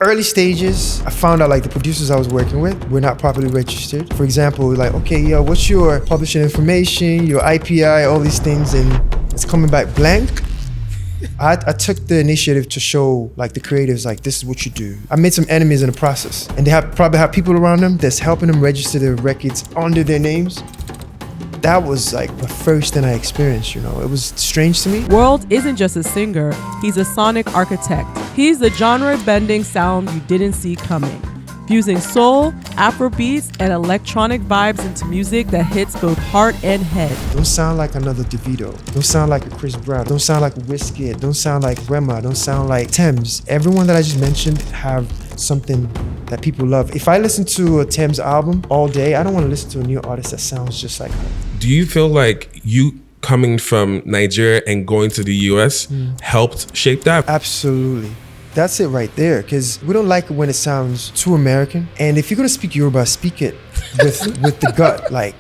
Early stages, I found out like the producers I was working with were not properly registered. For example, like, okay, yo, what's your publishing information, your IPI, all these things, and it's coming back blank. I took the initiative to show like the creatives, like, this is what you do. I made some enemies in the process, and they probably have people around them that's helping them register their records under their names. That was like the first thing I experienced, you know. It was strange to me. WurlD isn't just a singer, he's a sonic architect. He's the genre-bending sound you didn't see coming, fusing soul, Afrobeats, and electronic vibes into music that hits both heart and head. Don't sound like another Davido. Don't sound like a Chris Brown. Don't sound like Wizkid. Don't sound like Rema. Don't sound like Thames. Everyone that I just mentioned have something that people love. If I listen to a Thames album all day, I don't want to listen to a new artist that sounds just like her. Do you feel like you coming from Nigeria and going to the US helped shape that? Absolutely. That's it right there, because we don't like it when it sounds too American. And if you're gonna speak Yoruba, speak it with the gut, like,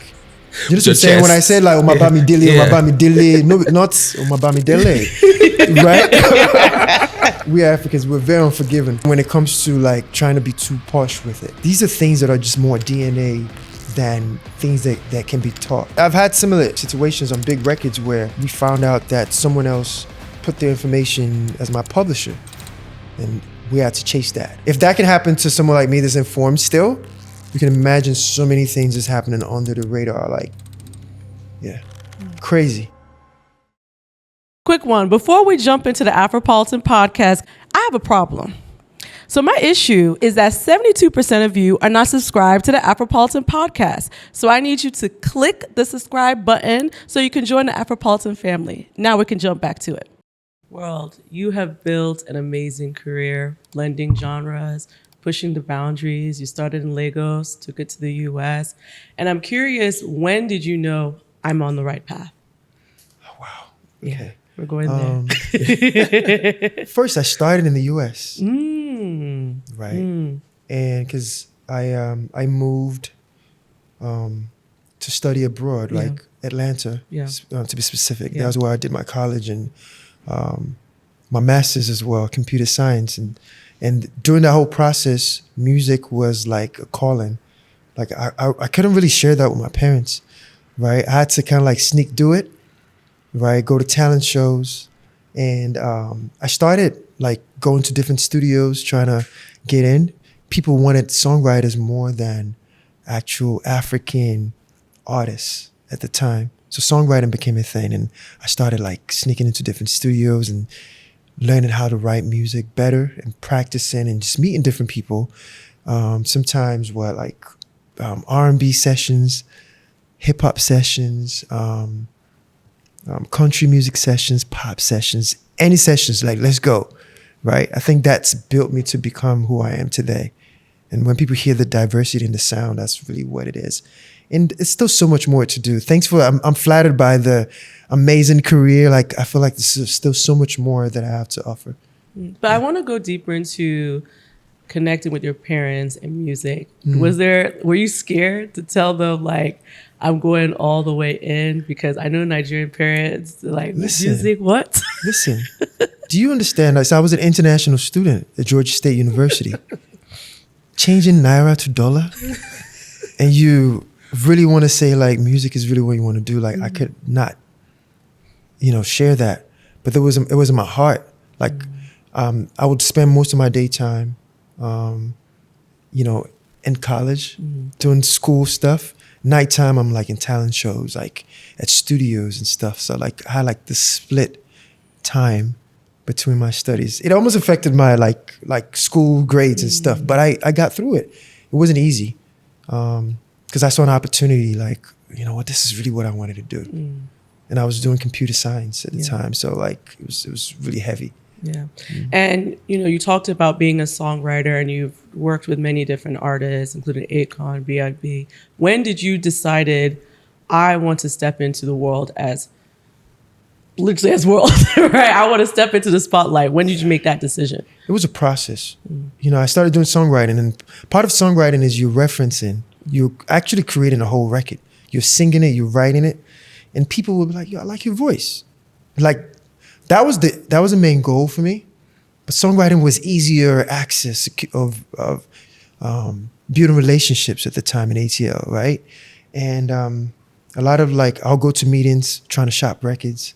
you know what I'm saying? When I said like Omabami Dele, Omabami Dele, no, not Omabami Dele, right? We Africans, we're very unforgiving when it comes to like trying to be too posh with it. These are things that are just more DNA than things that can be taught. I've had similar situations on big records where we found out that someone else put their information as my publisher, and we had to chase that. If that can happen to someone like me that's informed still, you can imagine so many things that's happening under the radar, like, yeah, crazy. Quick one, before we jump into the Afropolitan podcast, I have a problem. So my issue is that 72% of you are not subscribed to the Afropolitan podcast. So I need you to click the subscribe button so you can join the Afropolitan family. Now we can jump back to it. WurlD, you have built an amazing career, blending genres, pushing the boundaries. You started in Lagos, took it to the US. And I'm curious, when did you know I'm on the right path? Oh, wow. Okay. Yeah, we're going there. First, I started in the US. Right. And because I moved to study abroad, like Atlanta, to be specific. That was where I did my college and my master's as well, computer science. And during that whole process, music was like a calling. Like I couldn't really share that with my parents, right? I had to kind of like sneak do it, right? Go to talent shows. And I started like going to different studios, trying to get in. People wanted songwriters more than actual African artists at the time. So songwriting became a thing, and I started like sneaking into different studios and learning how to write music better and practicing and just meeting different people. Sometimes R&B sessions, hip hop sessions, country music sessions, pop sessions, any sessions, like, let's go, right? I think that's built me to become who I am today. And when people hear the diversity in the sound, that's really what it is. And it's still so much more to do. I'm flattered by the amazing career. Like, I feel like there's still so much more that I have to offer. But I want to go deeper into connecting with your parents and music. Were you scared to tell them, like, I'm going all the way in? Because I know Nigerian parents, like, music, what? Listen, do you understand? Like, so I was an international student at Georgia State University. Changing Naira to dollar, and you really want to say like music is really what you want to do. Like I could not, share that, but it was in my heart. Like I would spend most of my daytime, in college, doing school stuff. Nighttime, I'm like in talent shows, like at studios and stuff. So like I had like this split time between my studies. It almost affected my like school grades and stuff, but I got through it. It wasn't easy because I saw an opportunity, like, you know what, this is really what I wanted to do. And I was doing computer science at the time, so like it was really heavy. Yeah. And you talked about being a songwriter, and you've worked with many different artists, including Akon and B.o.B. When did you decided I want to step into the world as WurlD, right? I want to step into the spotlight. When did you make that decision? It was a process. I started doing songwriting, and part of songwriting is you're referencing, you're actually creating a whole record. You're singing it, you're writing it, and people will be like, yo, I like your voice. Like, that was the main goal for me. but songwriting was easier access of building relationships at the time in ATL, right? And a lot of like, I'll go to meetings trying to shop records,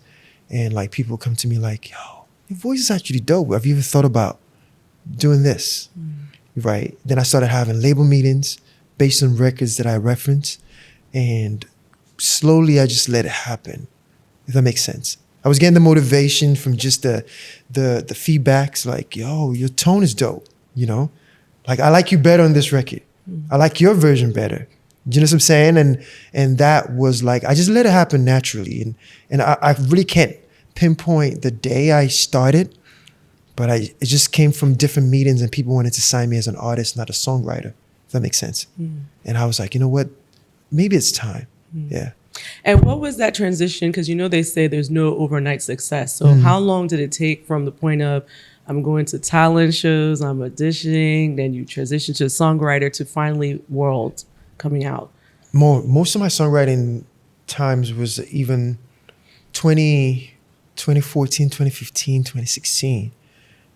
and like people come to me like, yo, your voice is actually dope. Have you ever thought about doing this? Right? Then I started having label meetings based on records that I referenced, and slowly I just let it happen, if that makes sense. I was getting the motivation from just the feedbacks, like, yo, your tone is dope, you know? Like, I like you better on this record. I like your version better. Do you know what I'm saying? And that was like, I just let it happen naturally. And I really can't pinpoint the day I started, but it just came from different meetings and people wanted to sign me as an artist, not a songwriter, if that makes sense. And I was like, you know what? Maybe it's time. Yeah. And what was that transition? Because they say there's no overnight success. So how long did it take from the point of I'm going to talent shows, I'm auditioning, then you transition to a songwriter to finally WurlD coming out? Most of my songwriting times was even 2014, 2015, 2016.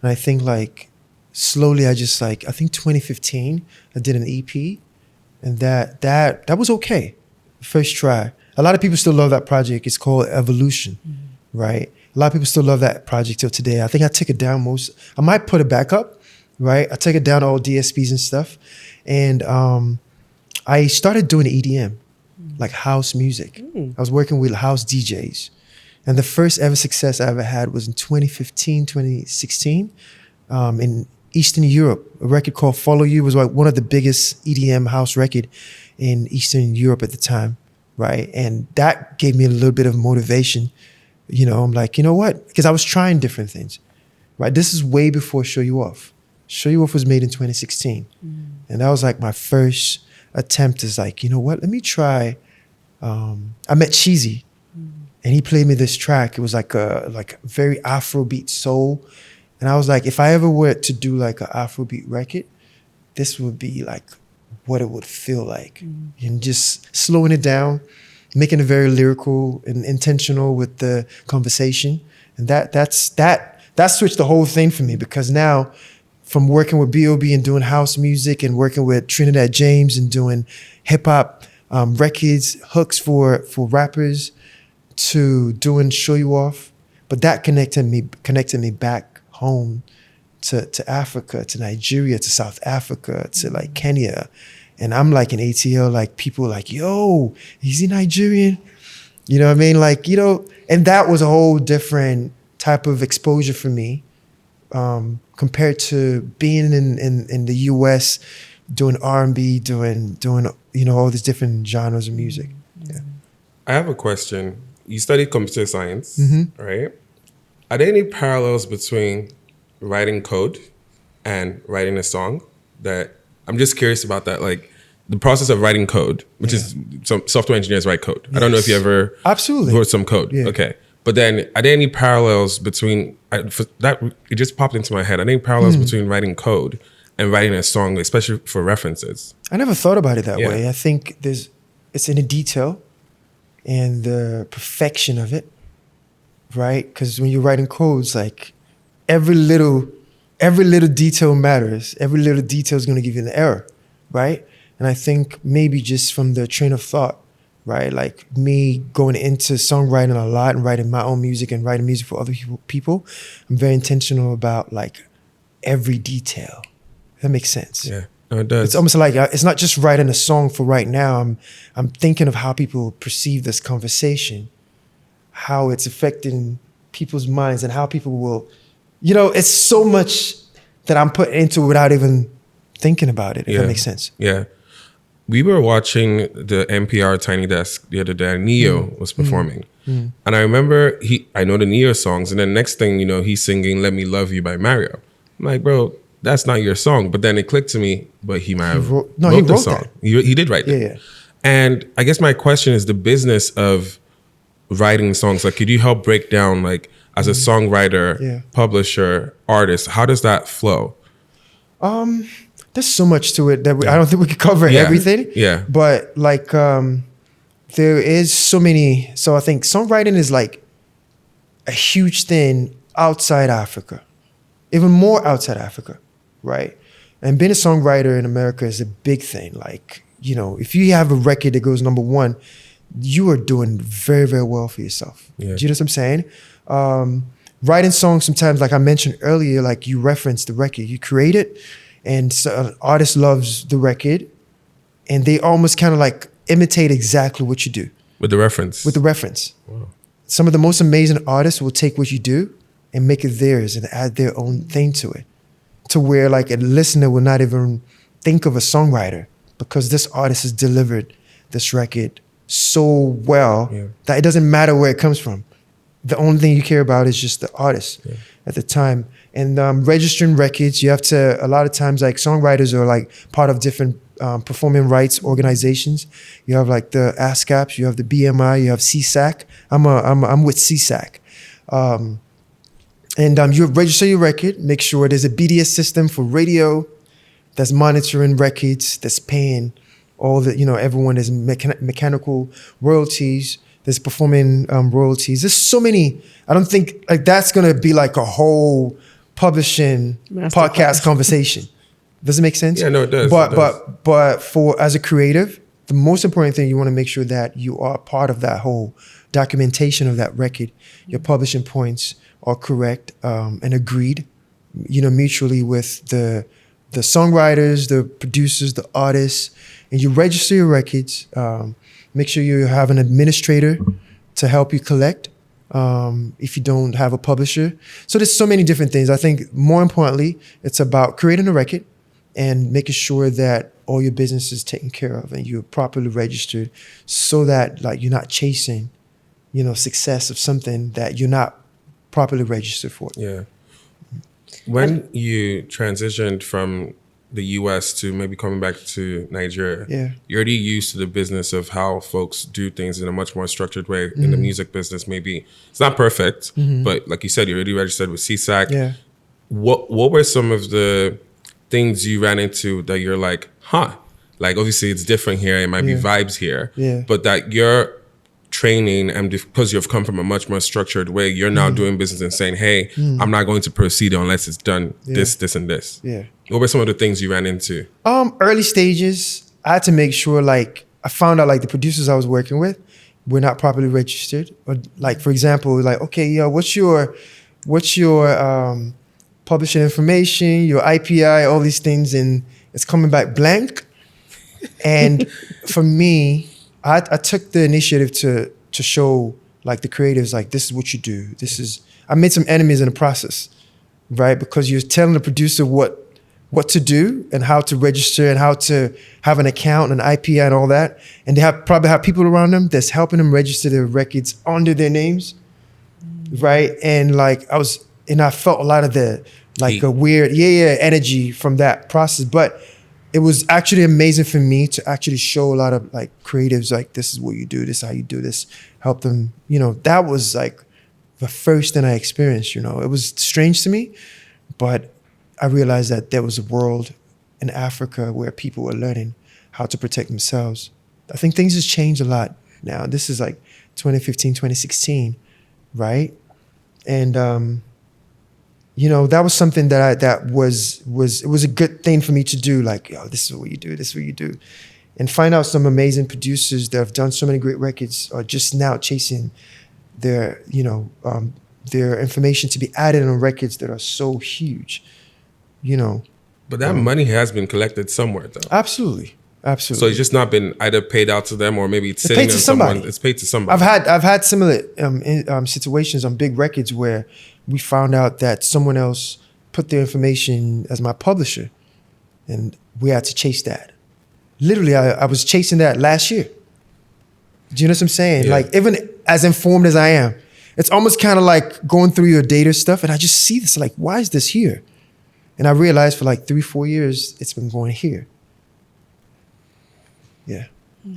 And I think like slowly I think 2015, I did an EP, and that was okay. First try. A lot of people still love that project. It's called Evolution, right? A lot of people still love that project till today. I think I took it down I might put it back up, right? I took it down to all DSPs and stuff. And I started doing EDM, like house music. I was working with house DJs. And the first ever success I ever had was in 2015, 2016, in Eastern Europe. A record called Follow You was like one of the biggest EDM house record in Eastern Europe at the time, right? And that gave me a little bit of motivation. I'm like, you know what? Because I was trying different things, right? This is way before Show You Off. Show You Off was made in 2016. And that was like my first attempt is like, you know what? Let me try. I met Cheesy, and he played me this track. It was like a very Afrobeat soul. And I was like, if I ever were to do like an Afrobeat record, this would be like what it would feel like. And just slowing it down, making it very lyrical and intentional with the conversation. And that switched the whole thing for me, because now from working with B.o.B and doing house music and working with Trinidad James and doing hip hop records, hooks for rappers, to doing Show You Off. But that connected me back home to Africa, to Nigeria, to South Africa, to like Kenya. And I'm like in ATL, like people are like, yo, is he Nigerian? You know what I mean? Like, and that was a whole different type of exposure for me, compared to being in the US, doing R&B, doing all these different genres of music. Yeah. I have a question. You studied computer science, right? Are there any parallels between writing code and writing a song? That I'm just curious about that, like the process of writing code, which is some software engineers write code. Yes. I don't know if you ever wrote some code. Yeah. Okay. But then are there any parallels between, it just popped into my head, are there any parallels between writing code and writing a song, especially for references? I never thought about it that way. I think it's in the detail and the perfection of it, right? Because when you're writing codes, like every little detail matters. Every little detail is going to give you an error, right? And I think maybe just from the train of thought, right? Like me going into songwriting a lot and writing my own music and writing music for other people, I'm very intentional about like every detail. That makes sense. Yeah, no, it does. It's almost like it's not just writing a song for right now. I'm thinking of how people perceive this conversation, how it's affecting people's minds, and how people will, it's so much that I'm putting into it without even thinking about it, if that makes sense. Yeah. We were watching the NPR Tiny Desk the other day. Neo was performing. And I remember I know the Neo songs, and then next thing you know, he's singing Let Me Love You by Mario. I'm like, bro, that's not your song. But then it clicked to me, but he might have wrote the song. That. He did write that. Yeah. And I guess my question is the business of writing songs. Like, could you help break down, like, as a songwriter, publisher, artist, how does that flow? There's so much to it that I don't think we could cover everything. Yeah. But like, there is so many. So I think songwriting is like a huge thing outside Africa, even more outside Africa, right? And being a songwriter in America is a big thing. Like, you know, if you have a record that goes number one, you are doing very, very well for yourself. Yeah. Do you know what I'm saying? Writing songs sometimes, like I mentioned earlier, like you reference the record, you create it, and so an artist loves the record, and they almost kind of like imitate exactly what you do. With the reference? With the reference. Wow. Some of the most amazing artists will take what you do and make it theirs and add their own thing to it, to where like a listener will not even think of a songwriter because this artist has delivered this record so well that it doesn't matter where it comes from. The only thing you care about is just the artist at the time. And registering records, you have to, a lot of times like songwriters are like part of different performing rights organizations. You have like the ASCAP, you have the BMI, you have CSAC. I'm with CSAC. And you register your record, make sure there's a BDS system for radio that's monitoring records, that's paying all the, you know, everyone is mechanical royalties, there's performing royalties. There's so many, I don't think like that's gonna be like a whole publishing podcast conversation. Does it make sense? Yeah, no, it does. But for, as a creative, the most important thing, you wanna make sure that you are part of that whole documentation of that record. Your publishing points are correct and agreed, you know, mutually with the songwriters, the producers, the artists, and you register your records. Make sure you have an administrator to help you collect if you don't have a publisher. So there's so many different things. I think more importantly, it's about creating a record and making sure that all your business is taken care of and you're properly registered so that like you're not chasing, you know, success of something that you're not properly registered for. Yeah. When you transitioned from the US to maybe coming back to Nigeria, you're already used to the business of how folks do things in a much more structured way. In the music business, maybe it's not perfect, but like you said, you're already registered with CSAC. Yeah. What were some of the things you ran into that you're like, like obviously it's different here, it might be vibes here, but that you're training, and because you've come from a much more structured way, you're now doing business and saying, hey, I'm not going to proceed unless it's done this, and this. Yeah. What were some of the things you ran into? Early stages, I had to make sure, like, I found out like the producers I was working with were not properly registered. Or like, for example, like, okay, yo, what's your publishing information, your IPI, all these things, and it's coming back blank. And for me, I took the initiative to show like the creatives, like, this is what you do. I made some enemies in the process, right? Because you're telling the producer what to do and how to register and how to have an account and IPI and all that. And they probably have people around them that's helping them register their records under their names, right? And like I felt a lot of the like a weird energy from that process. But it was actually amazing for me to actually show a lot of like creatives, like, this is what you do, this is how you do this, help them, you know. That was like the first thing I experienced, you know. It was strange to me, but I realized that there was a world in Africa where people were learning how to protect themselves. I think things have changed a lot now. This is like 2015, 2016, right? And you know, that was something that was a good thing for me to do. Like, yo, this is what you do, this is what you do. And find out some amazing producers that have done so many great records are just now chasing their, you know, their information to be added on records that are so huge, you know. But that money has been collected somewhere, though. Absolutely. Absolutely. So it's just not been either paid out to them or maybe it's sitting in someone. It's paid to somebody. I've had similar situations on big records where we found out that someone else put their information as my publisher, and we had to chase that. Literally, I was chasing that last year. Do you know what I'm saying? Yeah. Like, even as informed as I am, it's almost kind of like going through your data stuff, and I just see this, like, why is this here? And I realized for like 3-4 years, it's been going here. Yeah,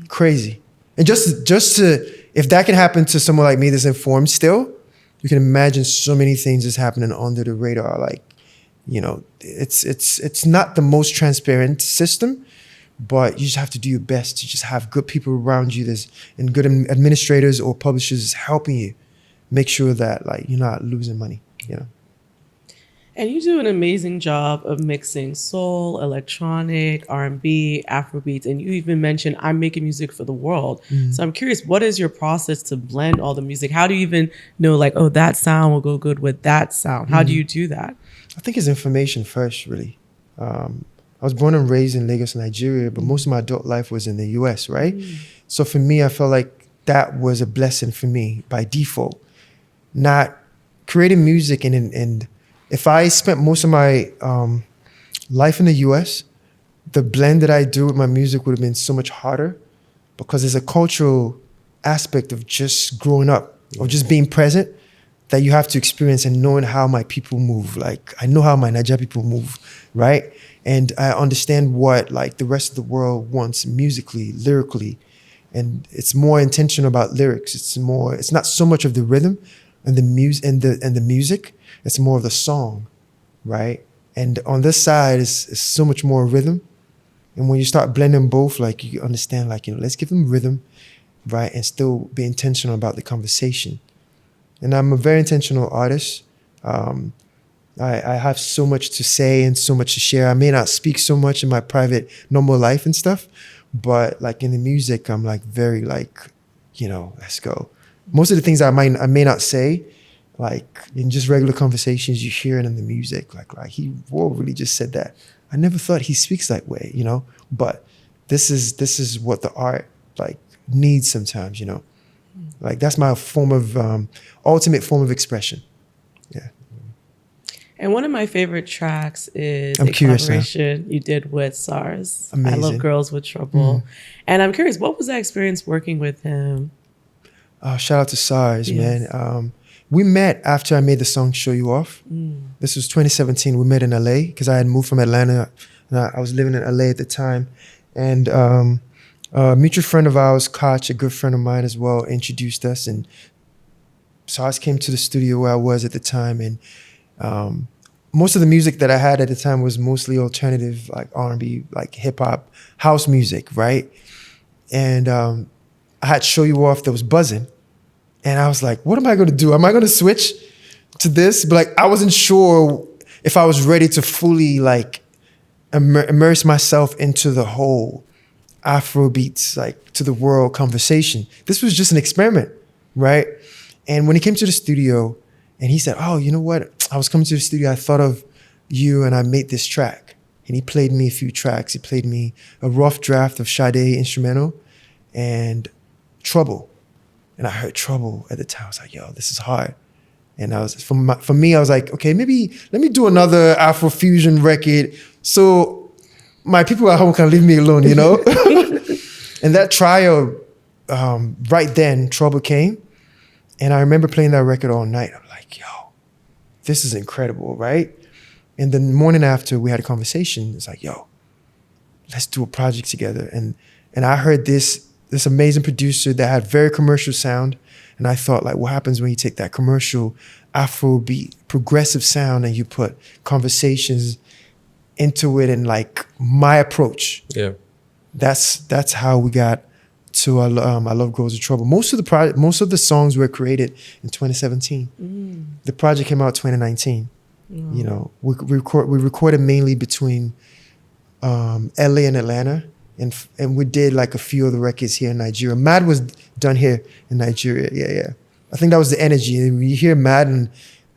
crazy. And just to, if that can happen to someone like me that's informed still, you can imagine so many things that's happening under the radar. Like, you know, it's not the most transparent system, but you just have to do your best to just have good people around you and good administrators or publishers helping you make sure that, like, you're not losing money, you know. And you do an amazing job of mixing soul, electronic, R&B, Afrobeats, and you even mentioned I'm making music for the world. So I'm curious, what is your process to blend all the music? How do you even know, like, oh, that sound will go good with that sound? How do you do that? I think it's information first, really. I was born and raised in Lagos, Nigeria, but most of my adult life was in the US, right? So for me, I felt like that was a blessing for me by default. Not creating music and if I spent most of my life in the US, the blend that I do with my music would have been so much harder because there's a cultural aspect of just growing up, of just being present that you have to experience and knowing how my people move. Like, I know how my Nigerian people move, right? And I understand what like the rest of the world wants musically, lyrically. And it's more intentional about lyrics. It's not so much of the rhythm and the music. It's more of the song, right? And on this side, it's so much more rhythm. And when you start blending both, like you understand, like, you know, let's give them rhythm, right? And still be intentional about the conversation. And I'm a very intentional artist. I have so much to say and so much to share. I may not speak so much in my private, normal life and stuff, but like in the music, I'm like very like, you know, let's go. Most of the things I may not say, like in just regular conversations, you hear it in the music. Like whoa, really just said that. I never thought he speaks that way, you know. But this is what the art like needs sometimes, you know. Like that's my form of ultimate form of expression. Yeah. And one of my favorite tracks is a collaboration you did with Sarz. Amazing. I Love Girls with Trobul. And I'm curious, what was that experience working with him? Shout out to Sarz, man. We met after I made the song Show You Off. This was 2017. We met in LA because I had moved from Atlanta. And I was living in LA at the time. And a mutual friend of ours, Koch, a good friend of mine as well, introduced us. And Sarz came to the studio where I was at the time. And most of the music that I had at the time was mostly alternative, like R&B, like hip hop, house music, right? And I had Show You Off that was buzzing. And I was like, what am I going to do? Am I going to switch to this? But like, I wasn't sure if I was ready to fully like immerse myself into the whole Afrobeats, like to the world conversation. This was just an experiment, right? And when he came to the studio and he said, oh, you know what? I was coming to the studio, I thought of you and I made this track. And he played me a few tracks. He played me a rough draft of Sade instrumental and Trobul. And I heard Trobul at the time. I was like, yo, this is hard. And I was, for me, I was like, okay, maybe let me do another Afrofusion record so my people at home can leave me alone, you know? And that trial, right then, Trobul came. And I remember playing that record all night. I'm like, yo, this is incredible, right? And the morning after, we had a conversation. It's like, yo, let's do a project together. And I heard this amazing producer that had very commercial sound. And I thought, like, what happens when you take that commercial Afrobeat, progressive sound, and you put conversations into it and like my approach. Yeah. That's how we got to I Love Girls with Trobul. Most of the songs were created in 2017. The project came out 2019. You know, we recorded mainly between LA and Atlanta. And we did like a few of the records here in Nigeria. Mad was done here in Nigeria. Yeah. I think that was the energy. And when you hear Mad, and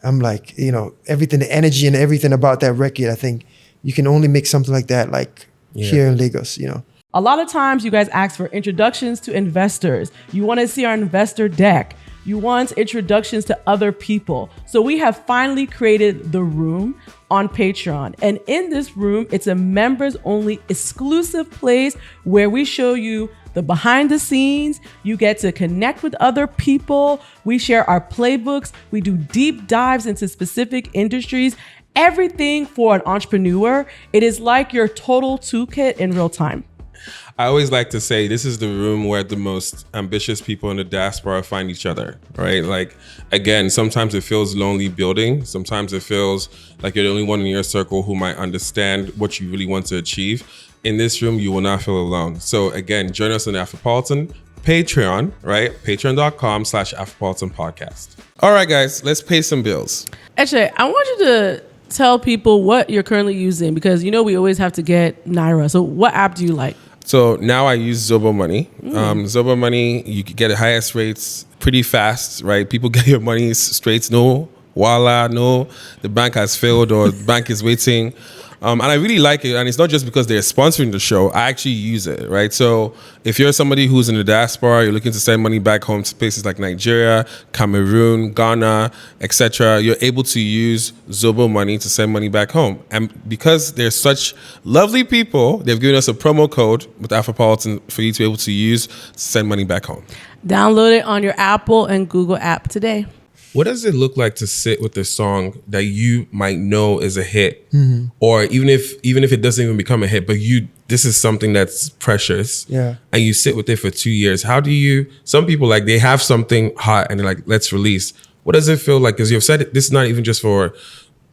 I'm like, you know, everything, the energy and everything about that record, I think you can only make something like that like here in Lagos, you know. A lot of times you guys ask for introductions to investors. You want to see our investor deck. You want introductions to other people. So we have finally created The Room on Patreon. And in this room, it's a members only exclusive place where we show you the behind the scenes. You get to connect with other people. We share our playbooks. We do deep dives into specific industries. Everything for an entrepreneur. It is like your total toolkit in real time. I always like to say this is the room where the most ambitious people in the diaspora find each other, right? Like, again, sometimes it feels lonely building. Sometimes it feels like you're the only one in your circle who might understand what you really want to achieve. In this room, you will not feel alone. So again, join us on Afropolitan Patreon, right? Patreon.com/Afropolitan podcast. All right, guys, let's pay some bills. Actually, I want you to tell people what you're currently using? Because we always have to get Naira. So what app do you like? So now I use Zobo Money. Zobo Money, you can get the highest rates pretty fast, right? People get your money straight. No, voila, no, the bank has failed or the bank is waiting. And I really like it. And it's not just because they're sponsoring the show. I actually use it, right? So if you're somebody who's in the diaspora, you're looking to send money back home to places like Nigeria, Cameroon, Ghana, etc., you're able to use Zobo Money to send money back home. And because they're such lovely people, they've given us a promo code with Afropolitan for you to be able to use to send money back home. Download it on your Apple and Google app today. What does it look like to sit with a song that you might know is a hit, or even if it doesn't even become a hit, but this is something that's precious, and you sit with it for 2 years? How do you? Some people they have something hot and they're like, let's release. What does it feel like? Because you've said this is not even just for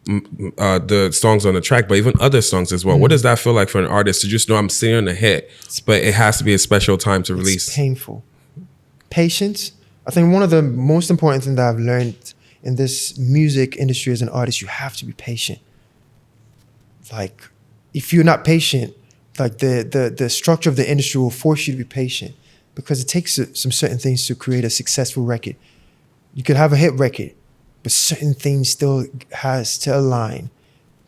the songs on the track, but even other songs as well. What does that feel like for an artist to just know I'm sitting on a hit, but it has to be a special time to release? It's painful. Patience. I think one of the most important things that I've learned in this music industry as an artist, you have to be patient. Like, if you're not patient, like the structure of the industry will force you to be patient, because it takes some certain things to create a successful record. You could have a hit record, but certain things still has to align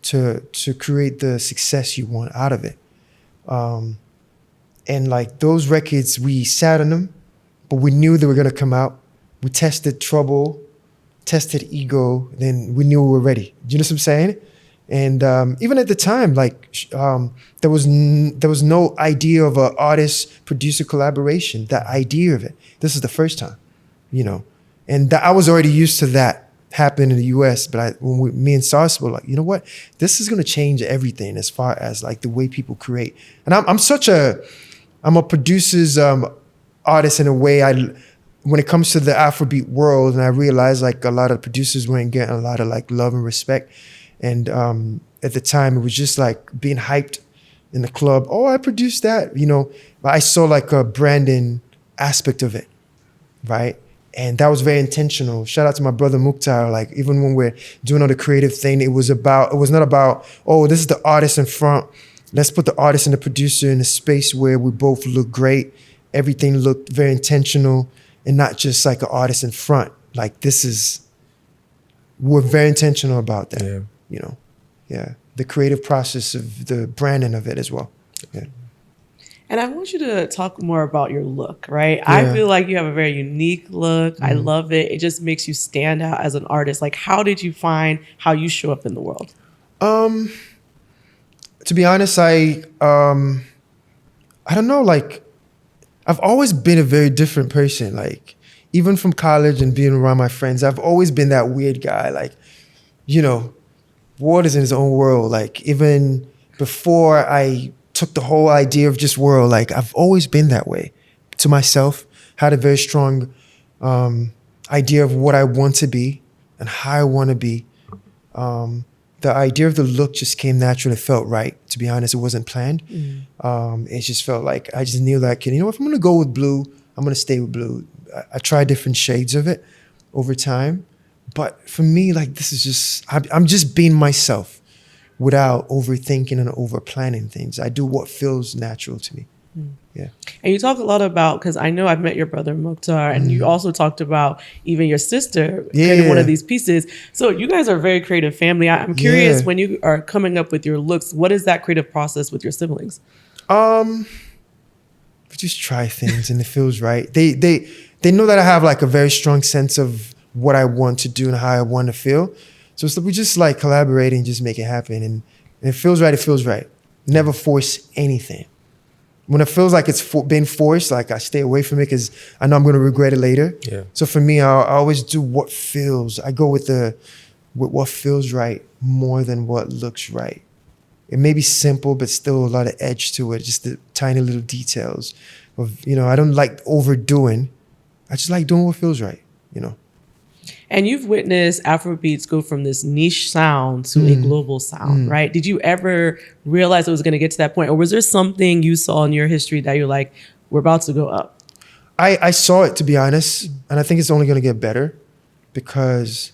to create the success you want out of it. And like those records, we sat on them, but we knew they were going to come out. We tested Trobul, tested Ego, then we knew we were ready. Do you know what I'm saying? And even at the time, there was no idea of an artist-producer collaboration, that idea of it. This is the first time, And I was already used to that happening in the US, but me and Sarz were like, you know what? This is going to change everything as far as like the way people create. And I'm a producer's artist in a way. When it comes to the Afrobeat world, and I realized like a lot of producers weren't getting a lot of like love and respect. And at the time, it was just like being hyped in the club. Oh, I produced that, But I saw like a branding aspect of it, right? And that was very intentional. Shout out to my brother Mukhtar. Like, even when we're doing all the creative thing, it was not about, oh, this is the artist in front. Let's put the artist and the producer in a space where we both look great. Everything looked very intentional, and not just like an artist in front. Like, we're very intentional about that, Yeah. The creative process of the branding of it as well. Yeah. And I want you to talk more about your look, right? Yeah. I feel like you have a very unique look. I love it. It just makes you stand out as an artist. Like, how did you find how you show up in the world? To be honest, I don't know, like, I've always been a very different person. Like, even from college and being around my friends, I've always been that weird guy. Like, Ward is in his own world. Like, even before I took the whole idea of just WurlD, like, I've always been that way to myself, had a very strong idea of what I want to be and how I want to be. The idea of the look just came naturally. It felt right. To be honest, it wasn't planned. It just felt like I just knew that, if I'm going to go with blue, I'm going to stay with blue. I tried different shades of it over time. But for me, like, this is just, I'm just being myself without overthinking and over planning things. I do what feels natural to me. Yeah. And you talk a lot about, because I know I've met your brother Mukhtar, and you also talked about even your sister creating one of these pieces. So you guys are a very creative family. I'm curious, when you are coming up with your looks, what is that creative process with your siblings? We just try things and it feels right. They know that I have like a very strong sense of what I want to do and how I want to feel. So we just like collaborate and just make it happen. And it feels right, it feels right. Never force anything. When it feels like it's been forced, like, I stay away from it because I know I'm going to regret it later. Yeah. So for me, I always do what feels. I go with what feels right more than what looks right. It may be simple, but still a lot of edge to it. Just the tiny little details of, I don't like overdoing. I just like doing what feels right, And you've witnessed Afrobeats go from this niche sound to a global sound, right? Did you ever realize it was going to get to that point? Or was there something you saw in your history that you're like, we're about to go up? I saw it, to be honest. And I think it's only going to get better because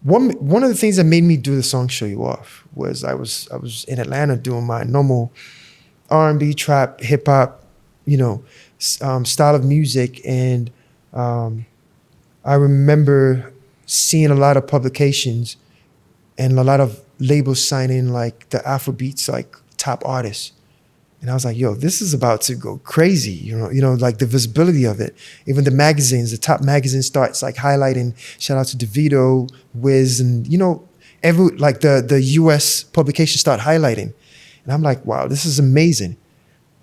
one of the things that made me do the song "Show You Off" was I was in Atlanta doing my normal R&B, trap, hip hop, style of music, and I remember seeing a lot of publications and a lot of labels signing like the Afrobeats like top artists. And I was like, yo, this is about to go crazy, like the visibility of it. Even the magazines, the top magazine starts like highlighting, shout out to Davido, Wiz, and every like the US publications start highlighting. And I'm like, wow, this is amazing.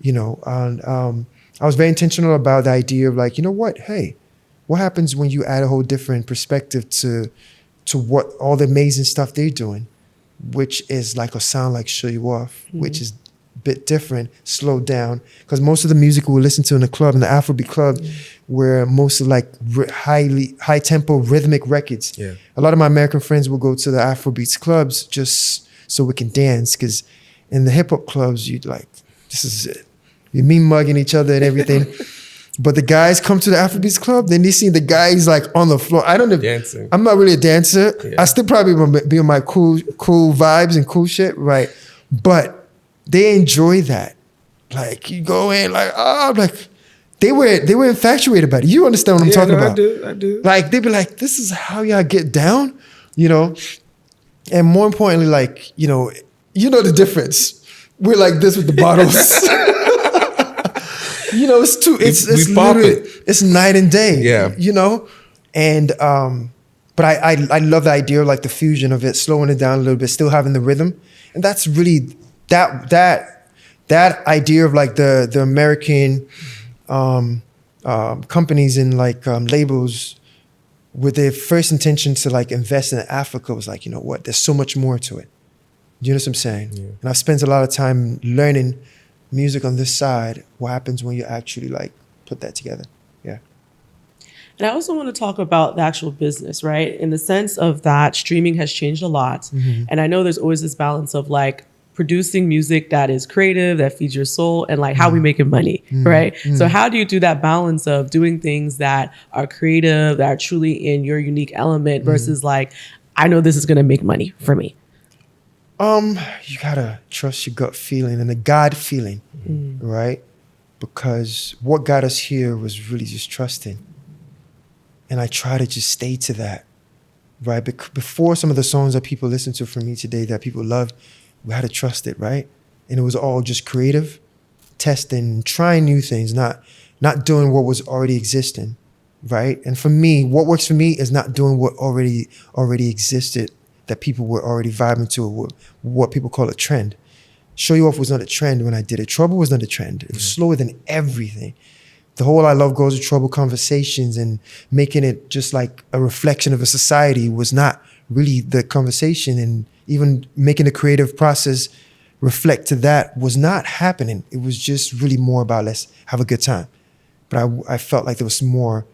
And I was very intentional about the idea of like, what happens when you add a whole different perspective to what all the amazing stuff they're doing, which is like a sound like Show You Off, which is bit different, slowed down, because most of the music we listen to in the club, in the Afrobeat club, were most of like high tempo rhythmic records. Yeah. A lot of my American friends will go to the Afrobeats clubs just so we can dance, because in the hip hop clubs, you'd like, this is it. You're mean mugging each other and everything. But the guys come to the Afrobeats club, then they see the guys like on the floor. I don't know. Dancing. I'm not really a dancer. Yeah. I still probably be on my cool vibes and cool shit, right? But they enjoy that. Like you go in like, like they were infatuated about it. You understand what I'm talking about? I do. Like they'd be like, this is how y'all get down, And more importantly, like, the difference. We're like this with the bottles. It's pop literally, it. it's night and day. Yeah. And but I love the idea of like the fusion of it, slowing it down a little bit, still having the rhythm. And that's really that idea of like the American companies and like labels with their first intention to like invest in Africa was like, there's so much more to it. You know what I'm saying? Yeah. And I've spent a lot of time learning music on this side. What happens when you actually like put that together? Yeah. And I also want to talk about the actual business, right? In the sense of that streaming has changed a lot. Mm-hmm. And I know there's always this balance of like producing music that is creative, that feeds your soul, and like how we making money, right? So how do you do that balance of doing things that are creative, that are truly in your unique element versus like, I know this is going to make money for me? You gotta trust your gut feeling and the God feeling, right? Because what got us here was really just trusting. And I try to just stay to that, right? Before some of the songs that people listen to from me today that people loved, we had to trust it, right? And it was all just creative, testing, trying new things, not doing what was already existing, right? And for me, what works for me is not doing what already existed, that people were already vibing to, or what people call a trend. Show You Off was not a trend when I did it. Trobul was not a trend. It was slower than everything. The whole I Love Goes to Trobul conversations and making it just like a reflection of a society was not really the conversation, and even making the creative process reflect to that was not happening. It was just really more about let's have a good time. But I felt like there was more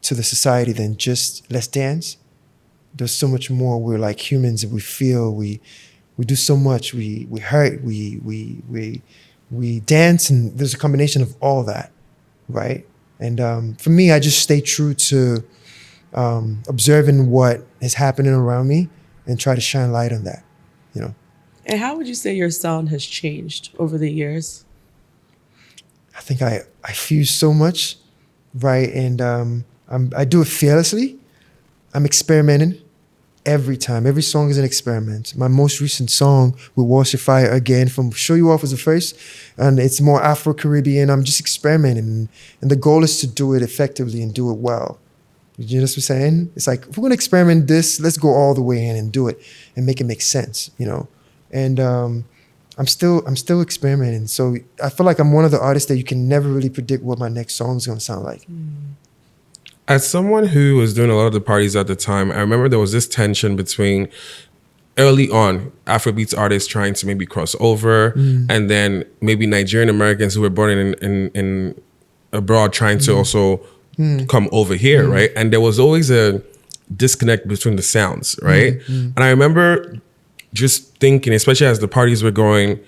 to the society than just let's dance. There's so much more. We're like humans, and we feel, we do so much. We hurt, we dance, and there's a combination of all that, right? And for me, I just stay true to observing what is happening around me and try to shine light on that, And how would you say your sound has changed over the years? I think I fuse so much, right? And I do it fearlessly. I'm experimenting every time. Every song is an experiment. My most recent song with Wash Your Fire again from Show You Off was the first, and it's more Afro-Caribbean. I'm just experimenting, and the goal is to do it effectively and do it well. You know what I'm saying? It's like, if we're gonna experiment this, let's go all the way in and do it and make it make sense, And I'm still experimenting. So I feel like I'm one of the artists that you can never really predict what my next song is gonna sound like. As someone who was doing a lot of the parties at the time, I remember there was this tension between early on Afrobeats artists trying to maybe cross over, and then maybe Nigerian Americans who were born in abroad trying to also come over here, right? And there was always a disconnect between the sounds, right? And I remember just thinking, especially as the parties were going,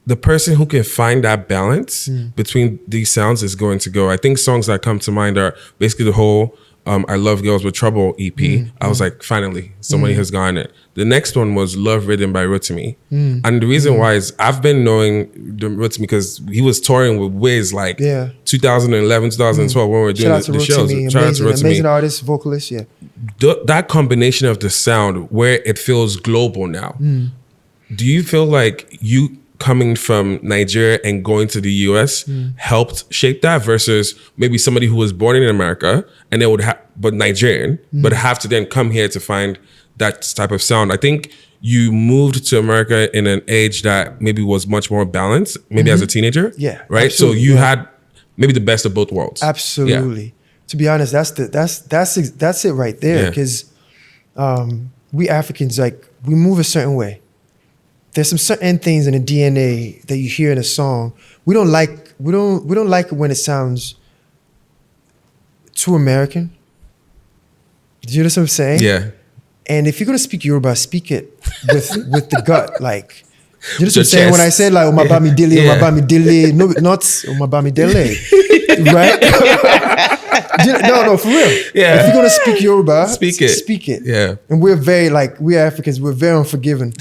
the person who can find that balance between these sounds is going to go. I think songs that come to mind are basically the whole I Love Girls with Trobul EP. I was like, finally, somebody has gotten it. The next one was Love Rhythm by Rotimi. And the reason why is I've been knowing Rotimi because he was touring with Wiz like 2011, 2012 when we were doing the shows. Shout out to Rotimi. Amazing artist, vocalist, yeah. That combination of the sound where it feels global now. Do you feel like you coming from Nigeria and going to the US helped shape that versus maybe somebody who was born in America and they would but Nigerian, but have to then come here to find that type of sound? I think you moved to America in an age that maybe was much more balanced, maybe as a teenager. Yeah. Right. So you had maybe the best of both worlds. Absolutely. Yeah. To be honest, that's it right there. Because we Africans, like, we move a certain way. There's some certain things in the DNA that you hear in a song. We don't like it when it sounds too American. Do you know what I'm saying? Yeah. And if you're gonna speak Yoruba, speak it with the gut. Like, you know what I'm saying? When I said like Omabami Dele, no, not Omabami Dele, right? No, for real. Yeah. If you're gonna speak Yoruba, speak it. Yeah. And we're Africans, we're very unforgiving.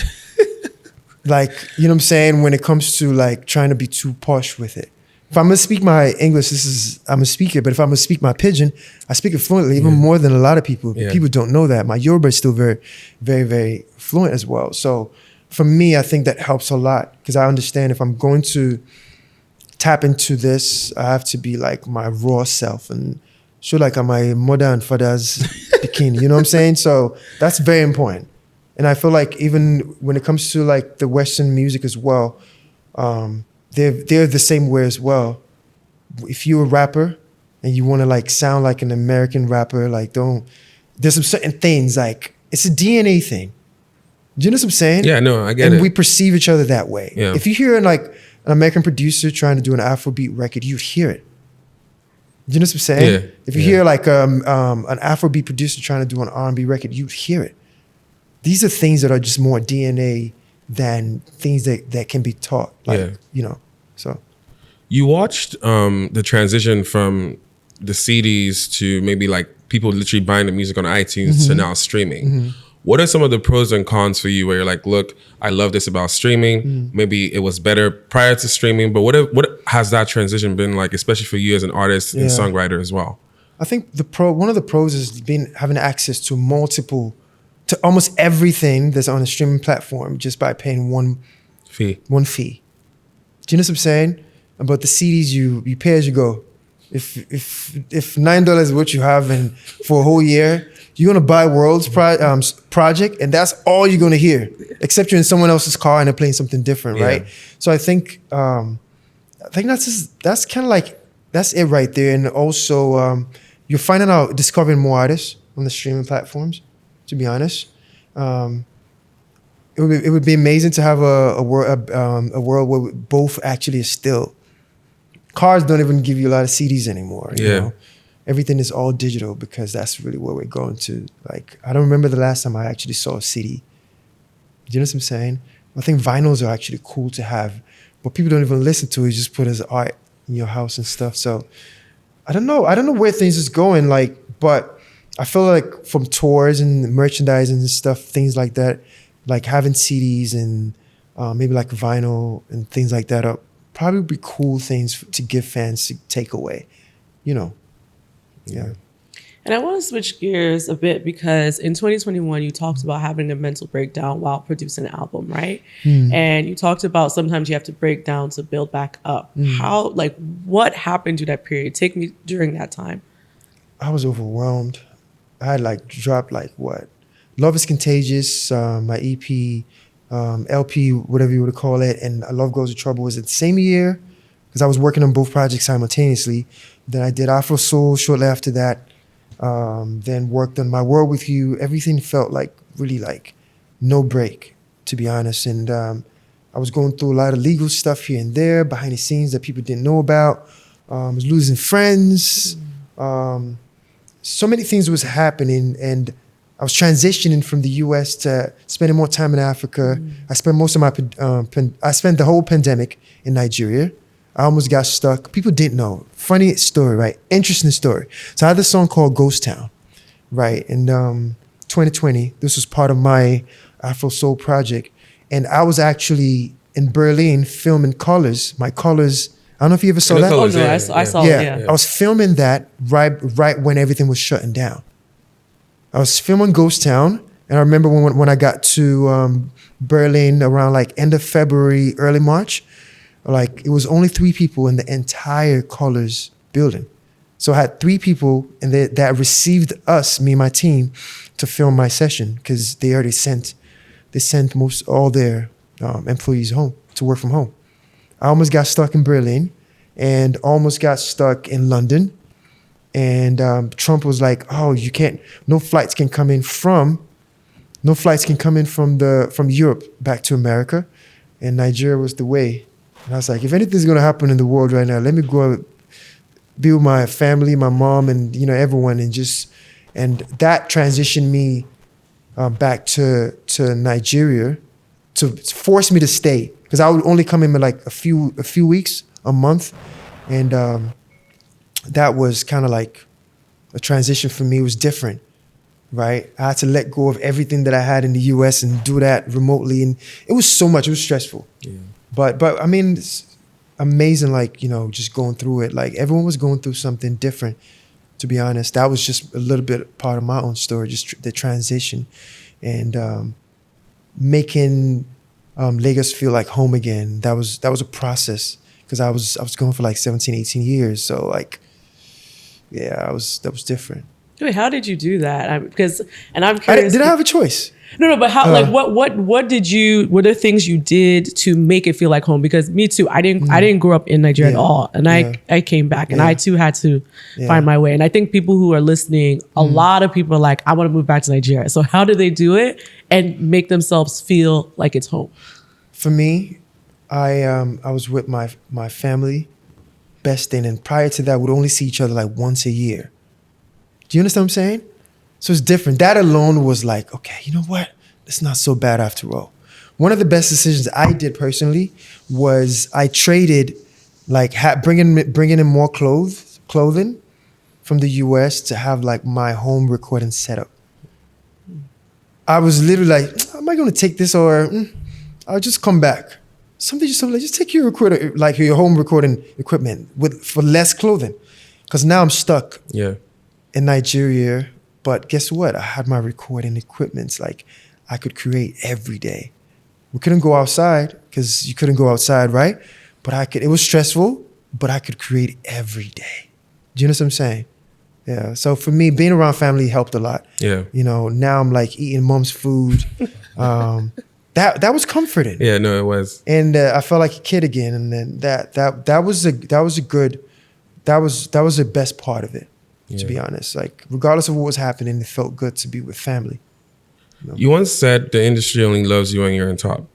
Like, you know what I'm saying? When it comes to like trying to be too posh with it. If I'm gonna speak my English, I'm gonna speak it. But if I'm gonna speak my pidgin, I speak it fluently, even more than a lot of people. Yeah. People don't know that. My Yoruba is still very, very, very fluent as well. So for me, I think that helps a lot because I understand if I'm going to tap into this, I have to be like my raw self and show like I'm my mother and father's bikini. You know what I'm saying? So that's very important. And I feel like even when it comes to like the Western music as well, they're the same way as well. If you're a rapper and you want to like sound like an American rapper, like there's some certain things like it's a DNA thing. Do you know what I'm saying? Yeah, no, I get it. And we perceive each other that way. Yeah. If you hear like an American producer trying to do an Afrobeat record, you hear it. Do you know what I'm saying? Yeah. If you hear like an Afrobeat producer trying to do an R&B record, you hear it. These are things that are just more DNA than things that can be taught. Like, you know, so. You watched the transition from the CDs to maybe like people literally buying the music on iTunes to now streaming. What are some of the pros and cons for you where you're like, look, I love this about streaming. Maybe it was better prior to streaming, but what has that transition been like, especially for you as an artist and songwriter as well? I think one of the pros is having access to almost everything that's on a streaming platform just by paying one fee. Do you know what I'm saying? About the CDs, you pay as you go. If $9 is what you have and for a whole year, you're gonna buy WurlD's project and that's all you're gonna hear, except you're in someone else's car and they're playing something different, right? So I think that's kind of like that's it right there. And also you're discovering more artists on the streaming platforms. To be honest, it would be amazing to have a world where both actually is still. Cars don't even give you a lot of CDs anymore. You know? Everything is all digital because that's really where we're going to. Like, I don't remember the last time I actually saw a CD. Do you know what I'm saying? I think vinyls are actually cool to have, but people don't even listen to it. You just put it as art in your house and stuff. So I don't know where things is going. Like, but I feel like from tours and merchandising and stuff, things like that, like having CDs and maybe like vinyl and things like that are probably be cool things to give fans to take away, you know. Yeah. And I want to switch gears a bit because in 2021, you talked about having a mental breakdown while producing an album, right? And you talked about sometimes you have to break down to build back up. What happened to that period? Take me during that time. I was overwhelmed. I had like dropped like what? Love is Contagious, my EP, LP, whatever you would call it, and Love Goes to Trouble was the same year because I was working on both projects simultaneously. Then I did Afro Soul shortly after that. Then worked on My World With You. Everything felt like really like no break, to be honest. And I was going through a lot of legal stuff here and there, behind the scenes that people didn't know about. I was losing friends. So many things was happening, and I was transitioning from the US to spending more time in Africa. I spent most of I spent the whole pandemic in Nigeria. I almost got stuck. People didn't know. Funny story, right? Interesting story. So I had this song called Ghost Town. right? And 2020, this was part of my Afro Soul project. And I was actually in Berlin filming Colors. My Colors, I don't know if you ever saw that. Colors, Oh, no, yeah, I saw it, yeah. I was filming that right when everything was shutting down. I was filming Ghost Town. And I remember when I got to Berlin around like end of February, early March, like it was only 3 people in the entire Colors building. So I had 3 people and that received us, me and my team, to film my session because they already sent most all their employees home to work from home. I almost got stuck in Berlin and almost got stuck in London. And Trump was like, "Oh, you can't. No flights can come in from Europe back to America." And Nigeria was the way. And I was like, if anything's gonna happen in the world right now, let me go be with my family, my mom, and everyone, and that transitioned me back to Nigeria to force me to stay because I would only come in like a few weeks, a month, and that was kind of like a transition for me. It was different, right? I had to let go of everything that I had in the U.S. and do that remotely, and it was so much. It was stressful, but I mean, it's amazing. Like just going through it. Like everyone was going through something different. To be honest, that was just a little bit part of my own story, just the transition, and making Lagos feel like home again. That was a process because I was going for like 17, 18 years. So like, yeah, that was different. Wait, how did you do that? I'm curious. Did I have a choice? No, but how? Like, what did you? What are things you did to make it feel like home? Because me too. I didn't grow up in Nigeria at all, and I came back, and I too had to find my way. And I think people who are listening, a lot of people are like, I want to move back to Nigeria. So how do they do it and make themselves feel like it's home? For me, I was with my family, best thing, and prior to that, we'd only see each other like once a year. Do you understand what I'm saying? So it's different. That alone was like, okay, you know what? It's not so bad after all. One of the best decisions I did personally was I traded like bringing in more clothing from the US to have like my home recording setup. I was literally like, am I going to take this or I'll just come back? Something like, just take your recorder, like your home recording equipment for less clothing. Because now I'm stuck in Nigeria. But guess what? I had my recording equipment. Like I could create every day. We couldn't go outside because you couldn't go outside, right? But I could. It was stressful, but I could create every day. Do you know what I'm saying? Yeah. So for me, being around family helped a lot. Yeah. Now I'm like eating mom's food. That was comforting. Yeah. No, it was. And I felt like a kid again. And then that was the best part of it. To be honest, like regardless of what was happening, it felt good to be with family. You once said the industry only loves you when you're on top.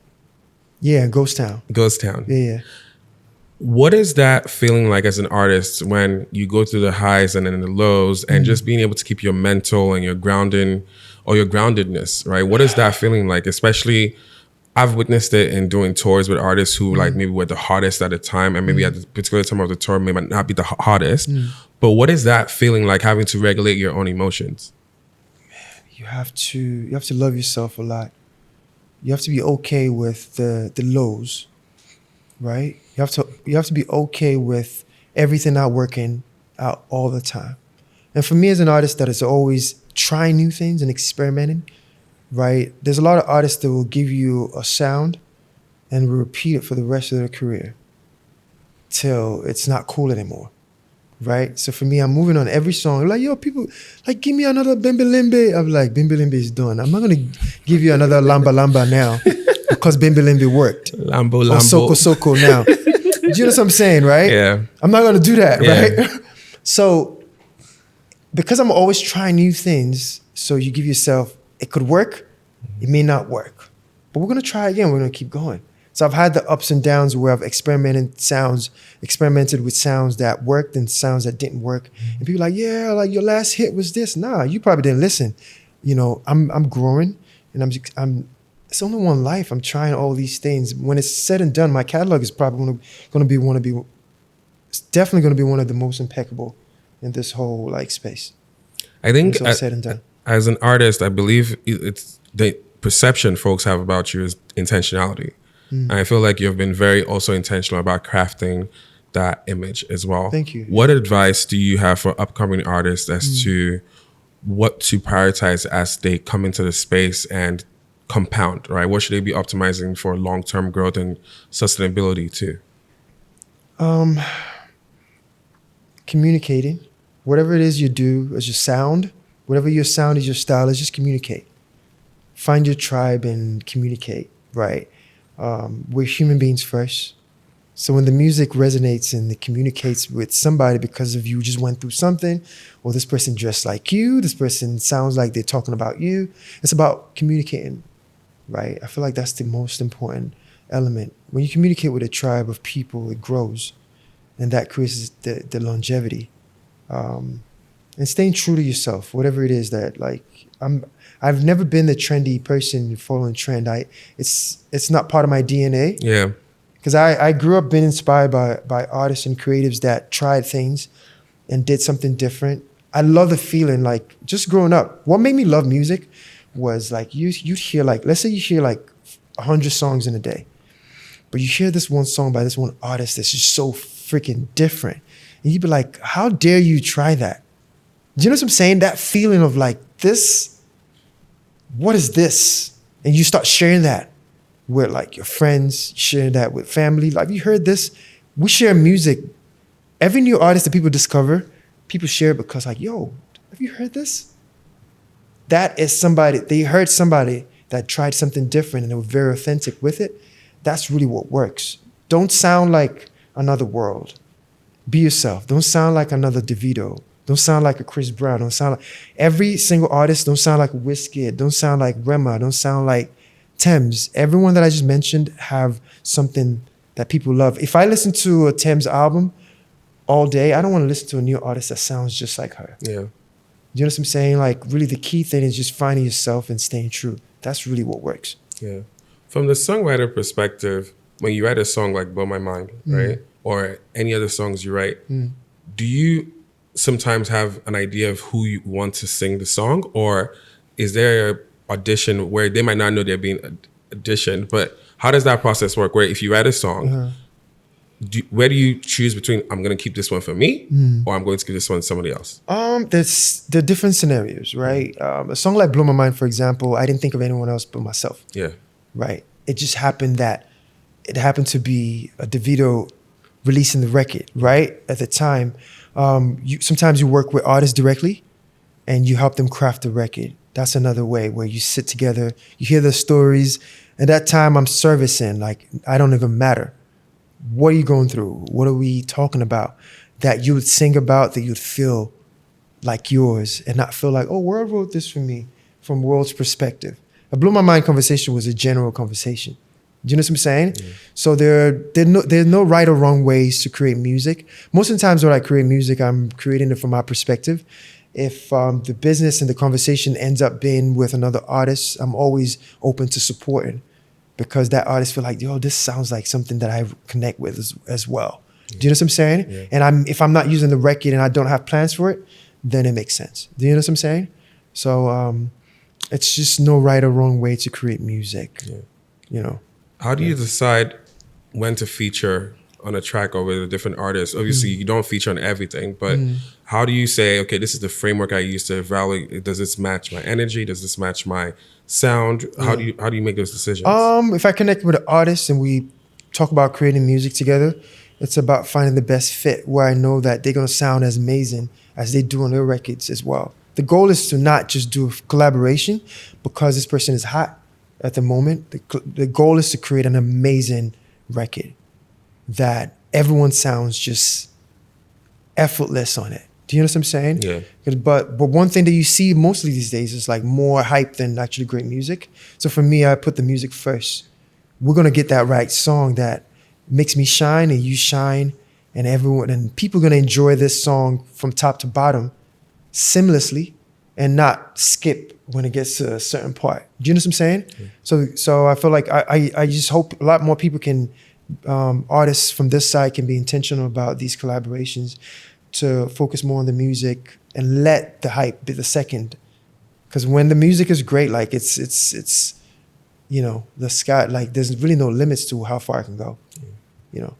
Yeah, Ghost Town. Yeah. What is that feeling like as an artist when you go through the highs and then the lows and just being able to keep your mental and your grounding or your groundedness, right? What is that feeling like? Especially, I've witnessed it in doing tours with artists who like maybe were the hottest at the time and maybe at the particular time of the tour may not be the hottest. But what is that feeling like having to regulate your own emotions? Man, you have to love yourself a lot. You have to be okay with the lows, right? You have to be okay with everything not working out all the time. And for me as an artist that is always trying new things and experimenting, right? There's a lot of artists that will give you a sound and will repeat it for the rest of their career till it's not cool anymore. Right? So for me, I'm moving on every song. Like, yo, people, like, give me another Bimbi Limbi. I'm like, Bimbi Limbi is done. I'm not going to give you another Lamba Lamba now because Bimbi Limbi worked. Lambo Or Soko Soko now. Do you know what I'm saying, right? Yeah. I'm not going to do that, right? So because I'm always trying new things, so you give yourself, it could work, it may not work. But we're going to try again. We're going to keep going. So I've had the ups and downs where I've experimented with sounds that worked and sounds that didn't work. And people are like, yeah, like your last hit was this. Nah, you probably didn't listen. I'm growing and it's only one life. I'm trying all these things. When it's said and done, my catalog is probably it's definitely going to be one of the most impeccable in this whole like space. I think all said and done. As an artist, I believe it's the perception folks have about you is intentionality. And I feel like you've been very also intentional about crafting that image as well. Thank you. What advice do you have for upcoming artists as to what to prioritize as they come into the space and compound, right? What should they be optimizing for long-term growth and sustainability too? Communicating. Whatever it is you do as your sound, whatever your sound is, your style is, just communicate. Find your tribe and communicate, right? We're human beings first. So when the music resonates and it communicates with somebody because of you just went through something, or this person dressed like you, this person sounds like they're talking about you, it's about communicating, right? I feel like that's the most important element. When you communicate with a tribe of people, it grows, and that creates the longevity. And staying true to yourself, whatever it is that, like, I've never been the trendy person following trend. It's not part of my DNA. Yeah. Because I grew up being inspired by artists and creatives that tried things and did something different. I love the feeling, like, just growing up. What made me love music was, like, you'd hear, like, let's say you hear, like, 100 songs in a day. But you hear this one song by this one artist that's just so freaking different. And you'd be like, how dare you try that? Do you know what I'm saying? That feeling of, like, this, what is this? And you start sharing that with, like, your friends, sharing that with family. Like, you heard this? We share music. Every new artist that people discover, people share it because, like, yo, have you heard this? That is somebody, they heard somebody that tried something different and they were very authentic with it. That's really what works. Don't sound like another world. Be yourself. Don't sound like another Davido. Don't sound like a Chris Brown. Don't sound like every single artist. Don't sound like Wizkid. Don't sound like Rema. Don't sound like Thames. Everyone that I just mentioned have something that people love. If I listen to a Thames album all day, I don't want to listen to a new artist that sounds just like her. Yeah. You know what I'm saying? Like, really the key thing is just finding yourself and staying true. That's really what works. Yeah. From the songwriter perspective, when you write a song like Blow My Mind, right? Or any other songs you write, do you sometimes have an idea of who you want to sing the song? Or is there an audition where they might not know they're being auditioned, but how does that process work? Where if you write a song, where do you choose between, I'm going to keep this one for me, or I'm going to give this one to somebody else? There are different scenarios, right? A song like Blow My Mind, for example, I didn't think of anyone else but myself. Yeah. Right. It just happened that it happened to be a Davido releasing the record, right? At the time, sometimes you work with artists directly and you help them craft the record. That's another way where you sit together, you hear their stories. At that time, I'm servicing, like, I don't even matter. What are you going through? What are we talking about that you would sing about, that you'd feel like yours and not feel like, oh, WurlD wrote this for me from WurlD's perspective. A Blow My Mind conversation was a general conversation. Do you know what I'm saying? Yeah. So there are no right or wrong ways to create music. Most of the times when I create music, I'm creating it from my perspective. If the business and the conversation ends up being with another artist, I'm always open to supporting, because that artist feel like, yo, this sounds like something that I connect with as well. Yeah. Do you know what I'm saying? Yeah. And if I'm not using the record and I don't have plans for it, then it makes sense. Do you know what I'm saying? So it's just no right or wrong way to create music, you know. How do you decide when to feature on a track or with a different artist? Obviously, you don't feature on everything, but how do you say, okay, this is the framework I use to evaluate, does this match my energy? Does this match my sound? How do you make those decisions? If I connect with an artist and we talk about creating music together, it's about finding the best fit where I know that they're going to sound as amazing as they do on their records as well. The goal is to not just do a collaboration because this person is hot at the moment. The goal is to create an amazing record that everyone sounds just effortless on it. Do you know what I'm saying? Yeah. But one thing that you see mostly these days is like more hype than actually great music. So for me, I put the music first. We're gonna get that right song that makes me shine and you shine, and people are gonna enjoy this song from top to bottom seamlessly and not skip when it gets to a certain part. Do you know what I'm saying? Yeah. So I feel like I just hope a lot more people can, artists from this side can be intentional about these collaborations to focus more on the music and let the hype be the second. Because when the music is great, like it's you know, the sky, like there's really no limits to how far it can go, you know.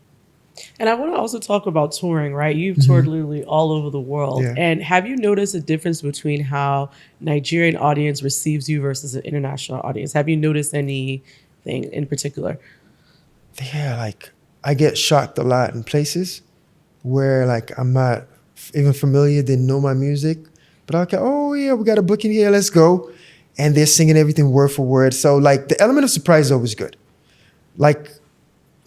And I want to also talk about touring, right? You've toured literally all over the world. Yeah. And have you noticed a difference between how Nigerian audience receives you versus an international audience? Have you noticed anything in particular? Yeah, like I get shocked a lot in places where like I'm not even familiar, they know my music, but I'll go, oh yeah, we got a booking here, let's go. And they're singing everything word for word. So like the element of surprise is always good. Like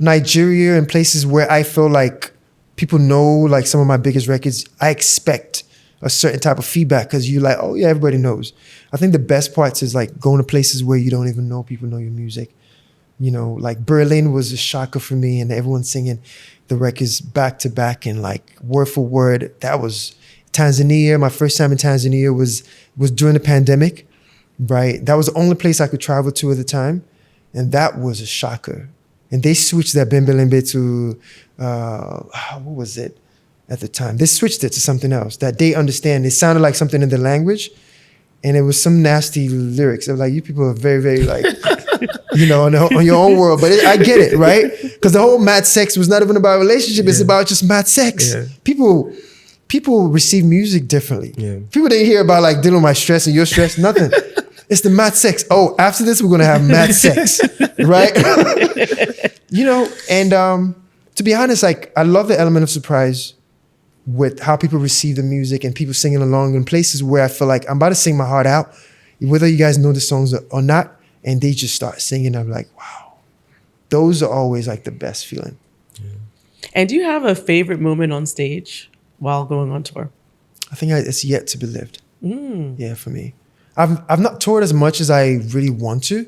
Nigeria and places where I feel like people know like some of my biggest records, I expect a certain type of feedback because you're like, oh yeah, everybody knows. I think the best parts is like going to places where you don't even know people know your music. You know, like Berlin was a shocker for me, and everyone's singing the records back to back and like word for word. That was Tanzania. My first time in Tanzania was during the pandemic, right? That was the only place I could travel to at the time, and that was a shocker. And they switched that Bembelembe to, what was it at the time? They switched it to something else that they understand. It sounded like something in the language, and it was some nasty lyrics. I was like, you people are very, very like, you know, on your own world. But I get it, right? Because the whole mad sex was not even about relationship. It's about just mad sex. Yeah. People receive music differently. Yeah. People didn't hear about like dealing with my stress and your stress, nothing. It's the mad sex. Oh, after this, we're going to have mad sex, right? You know, and to be honest, like I love the element of surprise with how people receive the music and people singing along in places where I feel like I'm about to sing my heart out, whether you guys know the songs or not, and they just start singing. I'm like, wow, those are always like the best feeling. Yeah. And do you have a favorite moment on stage while going on tour? I think it's yet to be lived. Yeah, for me. I've not toured as much as I really want to,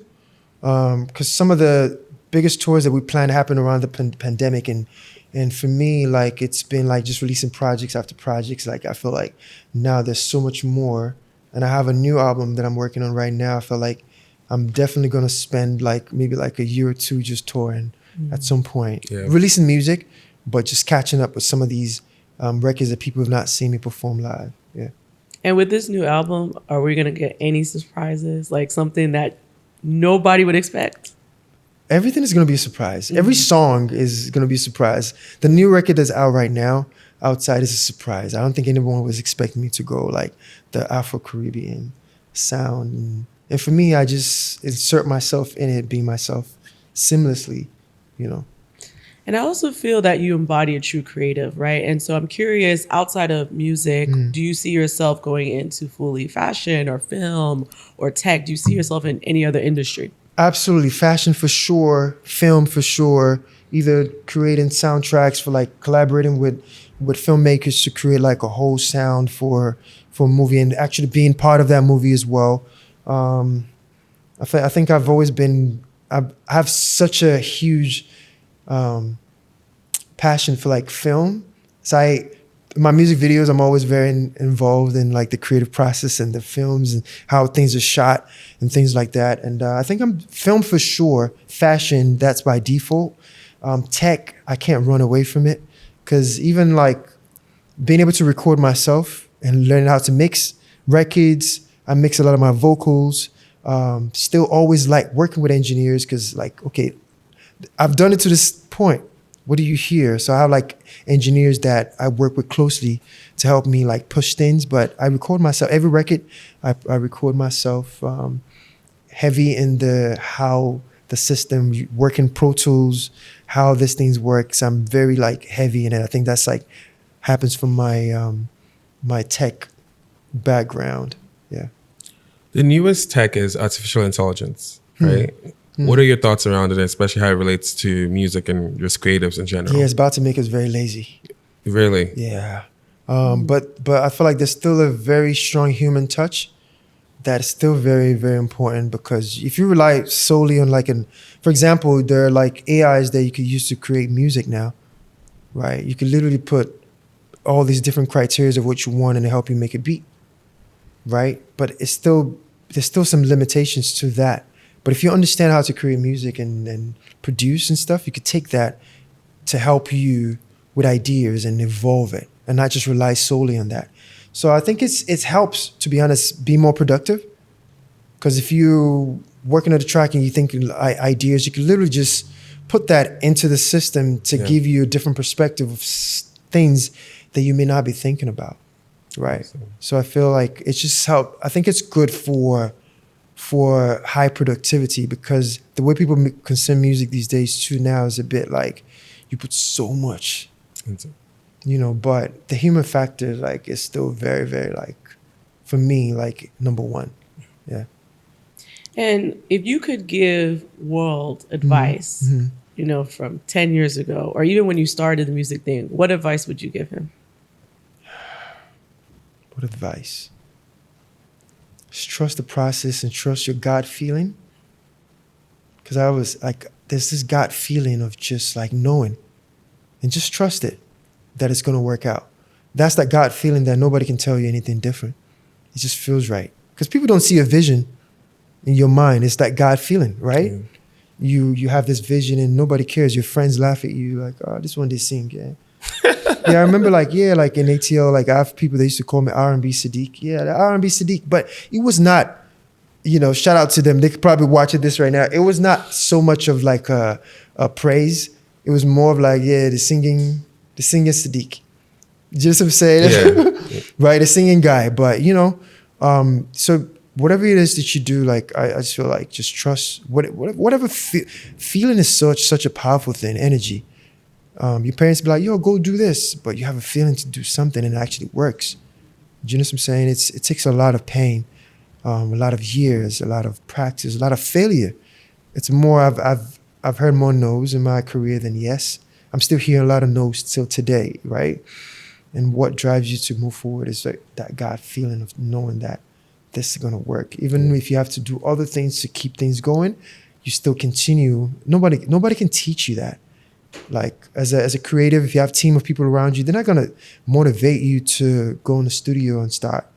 because some of the biggest tours that we planned happened around the pandemic, and for me, like it's been like just releasing projects after projects. Like I feel like now there's so much more, and I have a new album that I'm working on right now. I feel like I'm definitely gonna spend like maybe like a year or two just touring at some point, releasing music, but just catching up with some of these records that people have not seen me perform live. Yeah. And with this new album, are we going to get any surprises? Like something that nobody would expect? Everything is going to be a surprise. Every song is going to be a surprise. The new record that's out right now, Outside, is a surprise. I don't think anyone was expecting me to go like the Afro-Caribbean sound. And for me, I just insert myself in it, be myself seamlessly, you know. And I also feel that you embody a true creative, right? And so I'm curious, outside of music, do you see yourself going into fully fashion or film or tech? Do you see yourself in any other industry? Absolutely. Fashion for sure. Film for sure. Either creating soundtracks for like collaborating with filmmakers to create like a whole sound for a movie and actually being part of that movie as well. I think I've always been, I have such a huge passion for like film. So my music videos, I'm always very involved in like the creative process and the films and how things are shot and things like that. And I think I'm film for sure. Fashion, that's by default. Tech, I can't run away from it, because even like being able to record myself and learning how to mix records, I mix a lot of my vocals. Still always like working with engineers, because like, okay, I've done it to this point. What do you hear? So I have like engineers that I work with closely to help me like push things, but I record myself. Every record, I record myself, heavy in how the system, working Pro Tools, how this things works. I'm very like heavy in it. I think that's like happens from my my tech background. Yeah. The newest tech is artificial intelligence, right? What are your thoughts around it, especially how it relates to music and just creatives in general? Yeah, it's about to make us very lazy. Really? Yeah. But I feel like there's still a very strong human touch that's still very, very important, because if you rely solely on like for example, there are like AIs that you could use to create music now, right? You could literally put all these different criteria of what you want and help you make a beat, right? But there's still some limitations to that. But if you understand how to create music and produce and stuff, you could take that to help you with ideas and evolve it and not just rely solely on that. So I think it helps, to be honest, be more productive. Because if you working at a track and you think ideas, you can literally just put that into the system to give you a different perspective of things that you may not be thinking about, right? So I feel like it's just help. I think it's good for high productivity, because the way people consume music these days too now is a bit like you put so much, but the human factor like is still very, very like, for me, like number one. Yeah. And if you could give WurlD advice, from 10 years ago, or even when you started the music thing, what advice would you give him? What advice? Just trust the process and trust your gut feeling. Because I was like, there's this gut feeling of just like knowing, and just trust it, that it's going to work out. That's that gut feeling that nobody can tell you anything different. It just feels right. Because people don't see a vision in your mind. It's that God feeling, right? You have this vision and nobody cares. Your friends laugh at you like, oh, this one they sing, yeah. Yeah, I remember like in ATL, like I have people that used to call me R&B Sadiq. Yeah, the R&B Sadiq. But it was not, shout out to them. They could probably watch this right now. It was not so much of like a praise. It was more of like, the singing Sadiq. Just what I'm saying? Yeah. Right, the singing guy. But, so whatever it is that you do, like I just feel like just trust whatever feeling is such a powerful thing, energy. Your parents be like, yo, go do this, but you have a feeling to do something and it actually works. Do you know what I'm saying? It takes a lot of pain, a lot of years, a lot of practice, a lot of failure. It's more I've heard more no's in my career than yes. I'm still hearing a lot of no's till today, right? And what drives you to move forward is like that God feeling of knowing that this is going to work. Even if you have to do other things to keep things going, you still continue. Nobody can teach you that. Like as a creative, if you have a team of people around you, they're not going to motivate you to go in the studio and start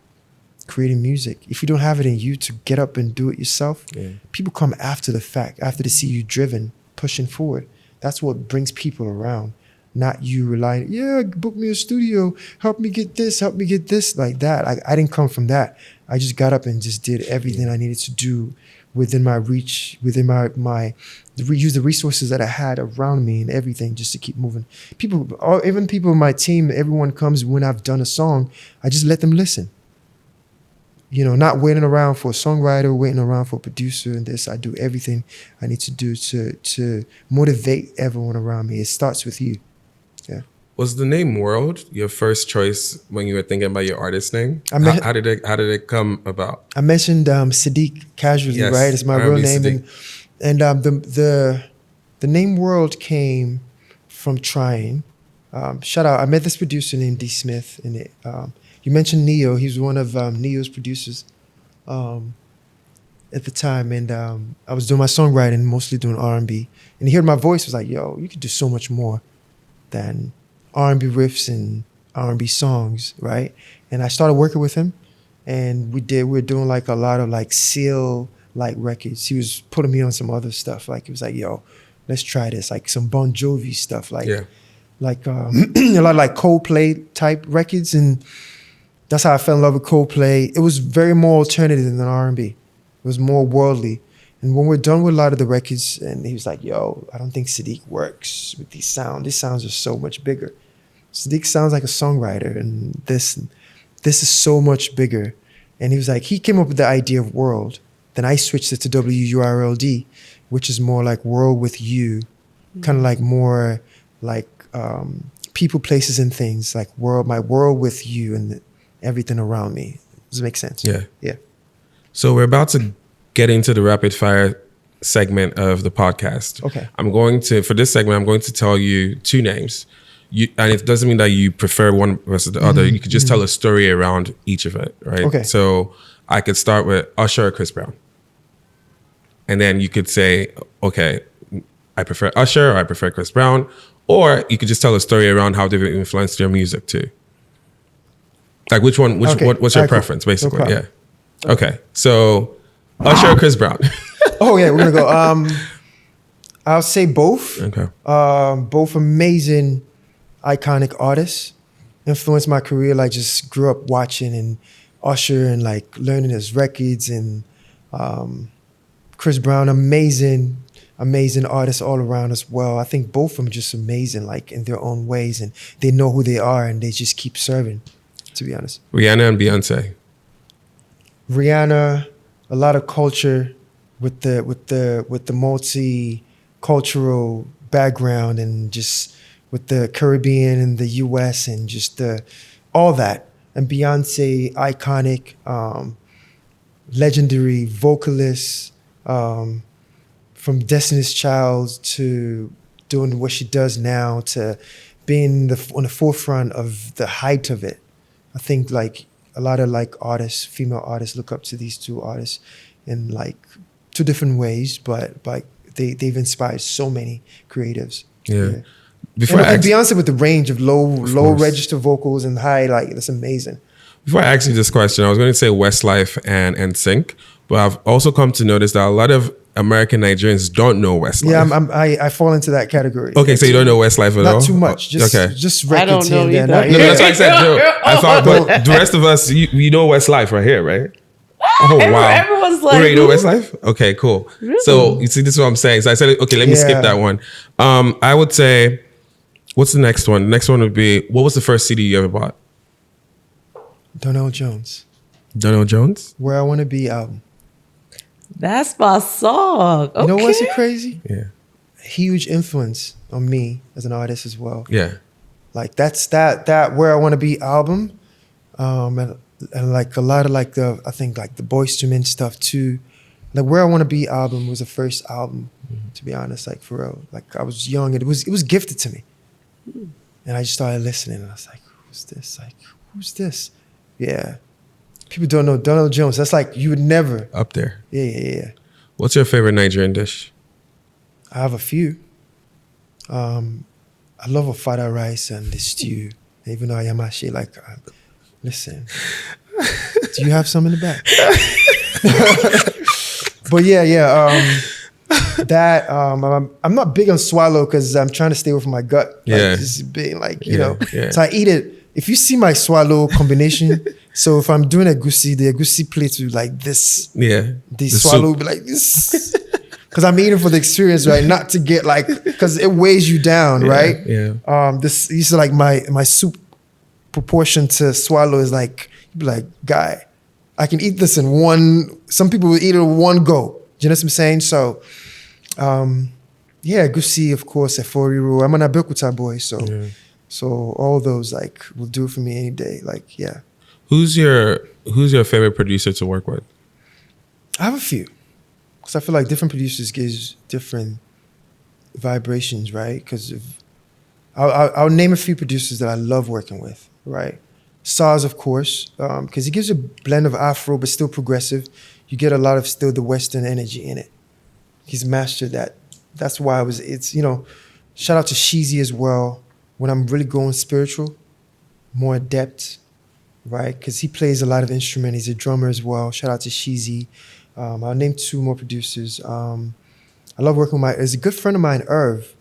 creating music. If you don't have it in you to get up and do it yourself, people come after the fact, after they see you driven, pushing forward. That's what brings people around. Not you relying, book me a studio, help me get this, like that. I didn't come from that. I just got up and just did everything I needed to do within my reach, within use the resources that I had around me and everything just to keep moving. Even people in my team, everyone comes when I've done a song, I just let them listen. Not waiting around for a songwriter, waiting around for a producer and this. I do everything I need to do to motivate everyone around me. It starts with you. Yeah. Was the name WurlD your first choice when you were thinking about your artist name? How did it come about? I mentioned Sadiq casually, right? It's my real name. And the name WurlD came from trying. Shout out, I met this producer named D. Smith. And you mentioned Neo. He was one of Neo's producers at the time. And I was doing my songwriting, mostly doing R&B. And he heard my voice, was like, yo, you could do so much more than R&B riffs and R&B songs, right? And I started working with him, and we were doing like a lot of like Seal like records. He was putting me on some other stuff. Like he was like, yo, let's try this, like some Bon Jovi stuff, like a lot of like Coldplay type records, and that's how I fell in love with Coldplay. It was very more alternative than R&B. It was more worldly. And when we're done with a lot of the records, and he was like, yo, I don't think Sadiq works with these sounds. These sounds are so much bigger. Sadiq sounds like a songwriter, and this is so much bigger. And he was like, he came up with the idea of WurlD. Then I switched it to WURLD, which is more like world with you, kind of like more like people, places, and things, like my world with you and everything around me. Does it make sense? Yeah. Yeah. So we're about to get into the rapid fire segment of the podcast. Okay. For this segment, I'm going to tell you two names. And it doesn't mean that you prefer one versus the other. You could just tell a story around each of it, right? Okay. So I could start with Usher or Chris Brown. And then you could say, okay, I prefer Usher or I prefer Chris Brown. Or you could just tell a story around how they've influenced your music too. Like what's your preference, basically? No yeah. Okay. So Usher or Chris Brown? Oh yeah, we're gonna go. I'll say both. Okay. Both amazing, iconic artists. influenced my career. Like just grew up watching and Usher and like learning his records and Chris Brown, amazing artists all around as well. I think both of them just amazing, like in their own ways, and they know who they are and they just keep serving, to be honest. Rihanna and Beyonce. Rihanna, a lot of culture with the multicultural background and just with the Caribbean and the US and just all that. And Beyonce, iconic, legendary vocalist, from Destiny's Child to doing what she does now to being on the forefront of the height of it. I think like a lot of like artists, female artists, look up to these two artists in like two different ways, but like they've inspired so many creatives. Yeah. And Beyonce with the range of low register vocals and high, like that's amazing. Before I ask you this question, I was going to say Westlife and NSYNC, but I've also come to notice that a lot of American Nigerians don't know Westlife. Yeah, I fall into that category. Okay, so you don't know Westlife at all? Not too much. Just records I don't know here and either. there. No, that's what I said. No. I thought, but the rest of us, you know Westlife right here, right? Oh, wow. Everyone's like, you know Westlife? Okay, cool. Really? So you see, this is what I'm saying. So I said, okay, let me skip that one. I would say, what's the next one? The next one would be, what was the first CD you ever bought? Donell Jones. Donell Jones? Where I Want to Be album. That's my song. Okay. You know what's so crazy? Yeah. Huge influence on me as an artist as well. Yeah. Like that's that Where I Want to Be album, and like a lot of like I think like the Boyz II Men stuff too. Like Where I Want to Be album was the first album, to be honest, like for real. Like I was young and it was gifted to me, and I just started listening and I was like, who's this? Like who's this? Yeah. People don't know Donell Jones. That's like you would never. Up there. Yeah. What's your favorite Nigerian dish? I have a few. I love ofada rice and the stew. Even though I am actually like, listen, do you have some in the back? But I'm not big on swallow because I'm trying to stay away from my gut. Yeah. Like, just being like, you know. Yeah. So I eat it. If you see my swallow combination, so if I'm doing egusi, the egusi plates will be like this. Yeah. The swallow will be like this. Because I'm eating for the experience, right? Not to get like, because it weighs you down, right? Yeah. This used to like my soup proportion to swallow is like, you'd be like, guy, I can eat this in one. Some people will eat it in one go. Do you know what I'm saying? So, egusi, of course, eforiru. I'm an Abeokuta boy, so all those like will do for me any day. Like, yeah. Who's your favorite producer to work with? I have a few. Because I feel like different producers gives different vibrations, right? Because I'll name a few producers that I love working with, right? Sarz, of course, because he gives a blend of Afro, but still progressive. You get a lot of still the Western energy in it. He's mastered that. That's why shout out to Sheezy as well. When I'm really going spiritual, more adept, right? Because he plays a lot of instrument. He's a drummer as well. Shout out to Sheezy. I'll name two more producers. I love working with there's a good friend of mine, Irv.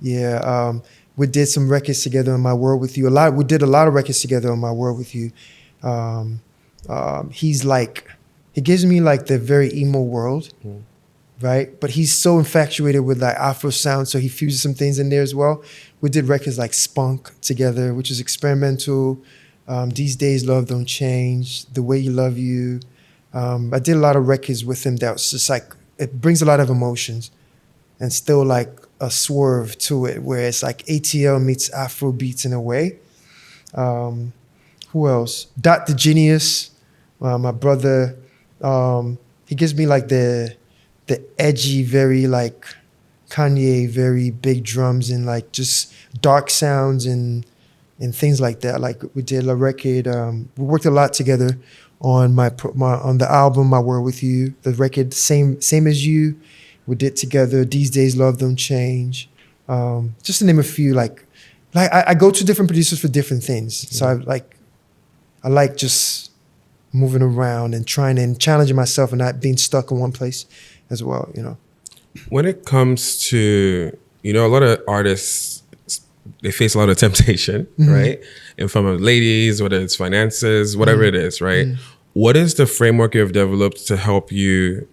Yeah, we did some records together on My World With You. We did a lot of records together on My World With You. He's like, he gives me like the very emo world, right? But he's so infatuated with like Afro sound, so he fuses some things in there as well. We did records like Spunk together, which is experimental. These Days, Love Don't Change, The Way You Love You. I did a lot of records with him that was just like, it brings a lot of emotions and still like a swerve to it where it's like ATL meets Afrobeats in a way. Who else? Dot the Genius, my brother. He gives me like the edgy, very like Kanye, very big drums and like just dark sounds and things like that. Like we did a record, we worked a lot together on on the album My World With You, the record Same As You, we did together. These Days, Love Don't Change. Just to name a few, like I go to different producers for different things. So I like just moving around and trying and challenging myself and not being stuck in one place as well, you know. When it comes to, a lot of artists they face a lot of temptation, right? In front of ladies, whether it's finances, whatever it is, right? What is the framework you've developed to help you,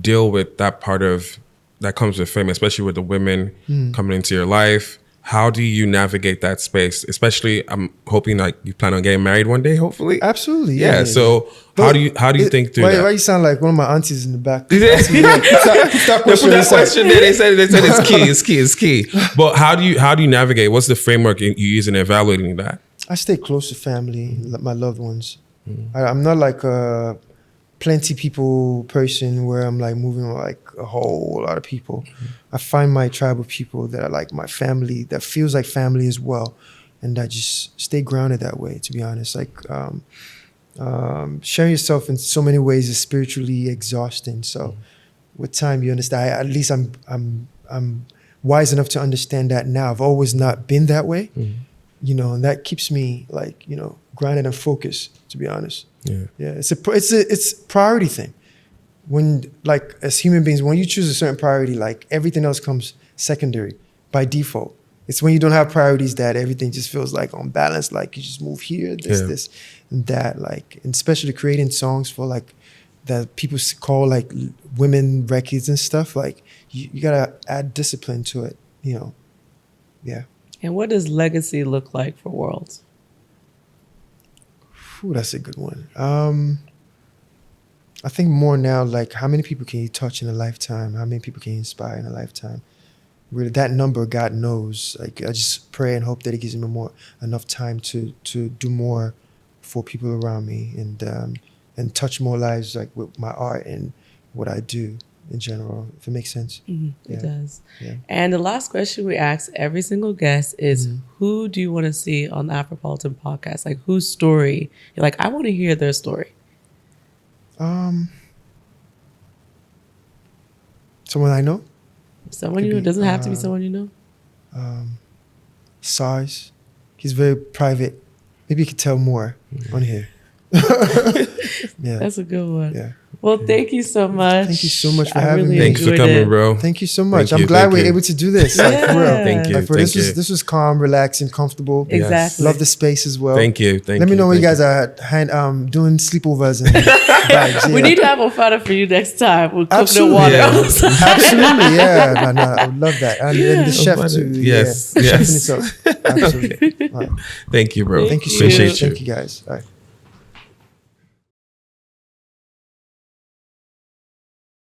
deal with that part of that comes with fame, especially with the women coming into your life? How do you navigate that space? Especially, I'm hoping like you plan on getting married one day, hopefully. Absolutely. Yeah. So how do you think through that? Why you sound like one of my aunties in the back? Put that question there. They said it's key. But how do you navigate? What's the framework you use in evaluating that? I stay close to family, my loved ones. I'm not like a plenty people person where I'm like moving with like a whole lot of people. I find my tribe of people that are like my family, that feels like family as well, and I just stay grounded that way. To be honest, like sharing yourself in so many ways is spiritually exhausting. So with time, you understand. At least I'm wise enough to understand that now. I've always not been that way, and that keeps me like grounded and focused. To be honest, it's a priority thing. When like as human beings, when you choose a certain priority, like everything else comes secondary by default. It's when you don't have priorities that everything just feels like unbalanced. Like you just move here, this, and that. Like, and especially creating songs for like that people call like women records and stuff. Like you gotta add discipline to it. Yeah. And what does legacy look like for WurlD? Ooh, that's a good one. I think more now, like how many people can you touch in a lifetime? How many people can you inspire in a lifetime? Really, that number, God knows. Like I just pray and hope that He gives me enough time to do more for people around me and touch more lives, like with my art and what I do in general. If it makes sense. It does. Yeah. And the last question we ask every single guest is, who do you want to see on the Afropolitan podcast? Like whose story? You're like, I want to hear their story. Someone I know. Someone you know. It doesn't have to be someone you know. Sarz. He's very private. Maybe you could tell more on here. Yeah. That's a good one. Yeah. Well, thank you so much. Thank you so much for having me. Thanks for coming, bro. Thank you so much. I'm glad we're able to do this. Yeah. Like, for real. Thank you. This was calm, relaxing, comfortable. Exactly. Love the space as well. Thank you. Let me know when you guys are doing sleepovers and vibes. Yeah. We need to have a photo for you next time. We'll cook the Absolutely. water. Yeah. Absolutely, yeah. No, I would love that. And the chef too. Yes. Yeah. Chef in itself. Absolutely. All right. Thank you, bro. Thank you so Appreciate much. you. Thank you guys. All right.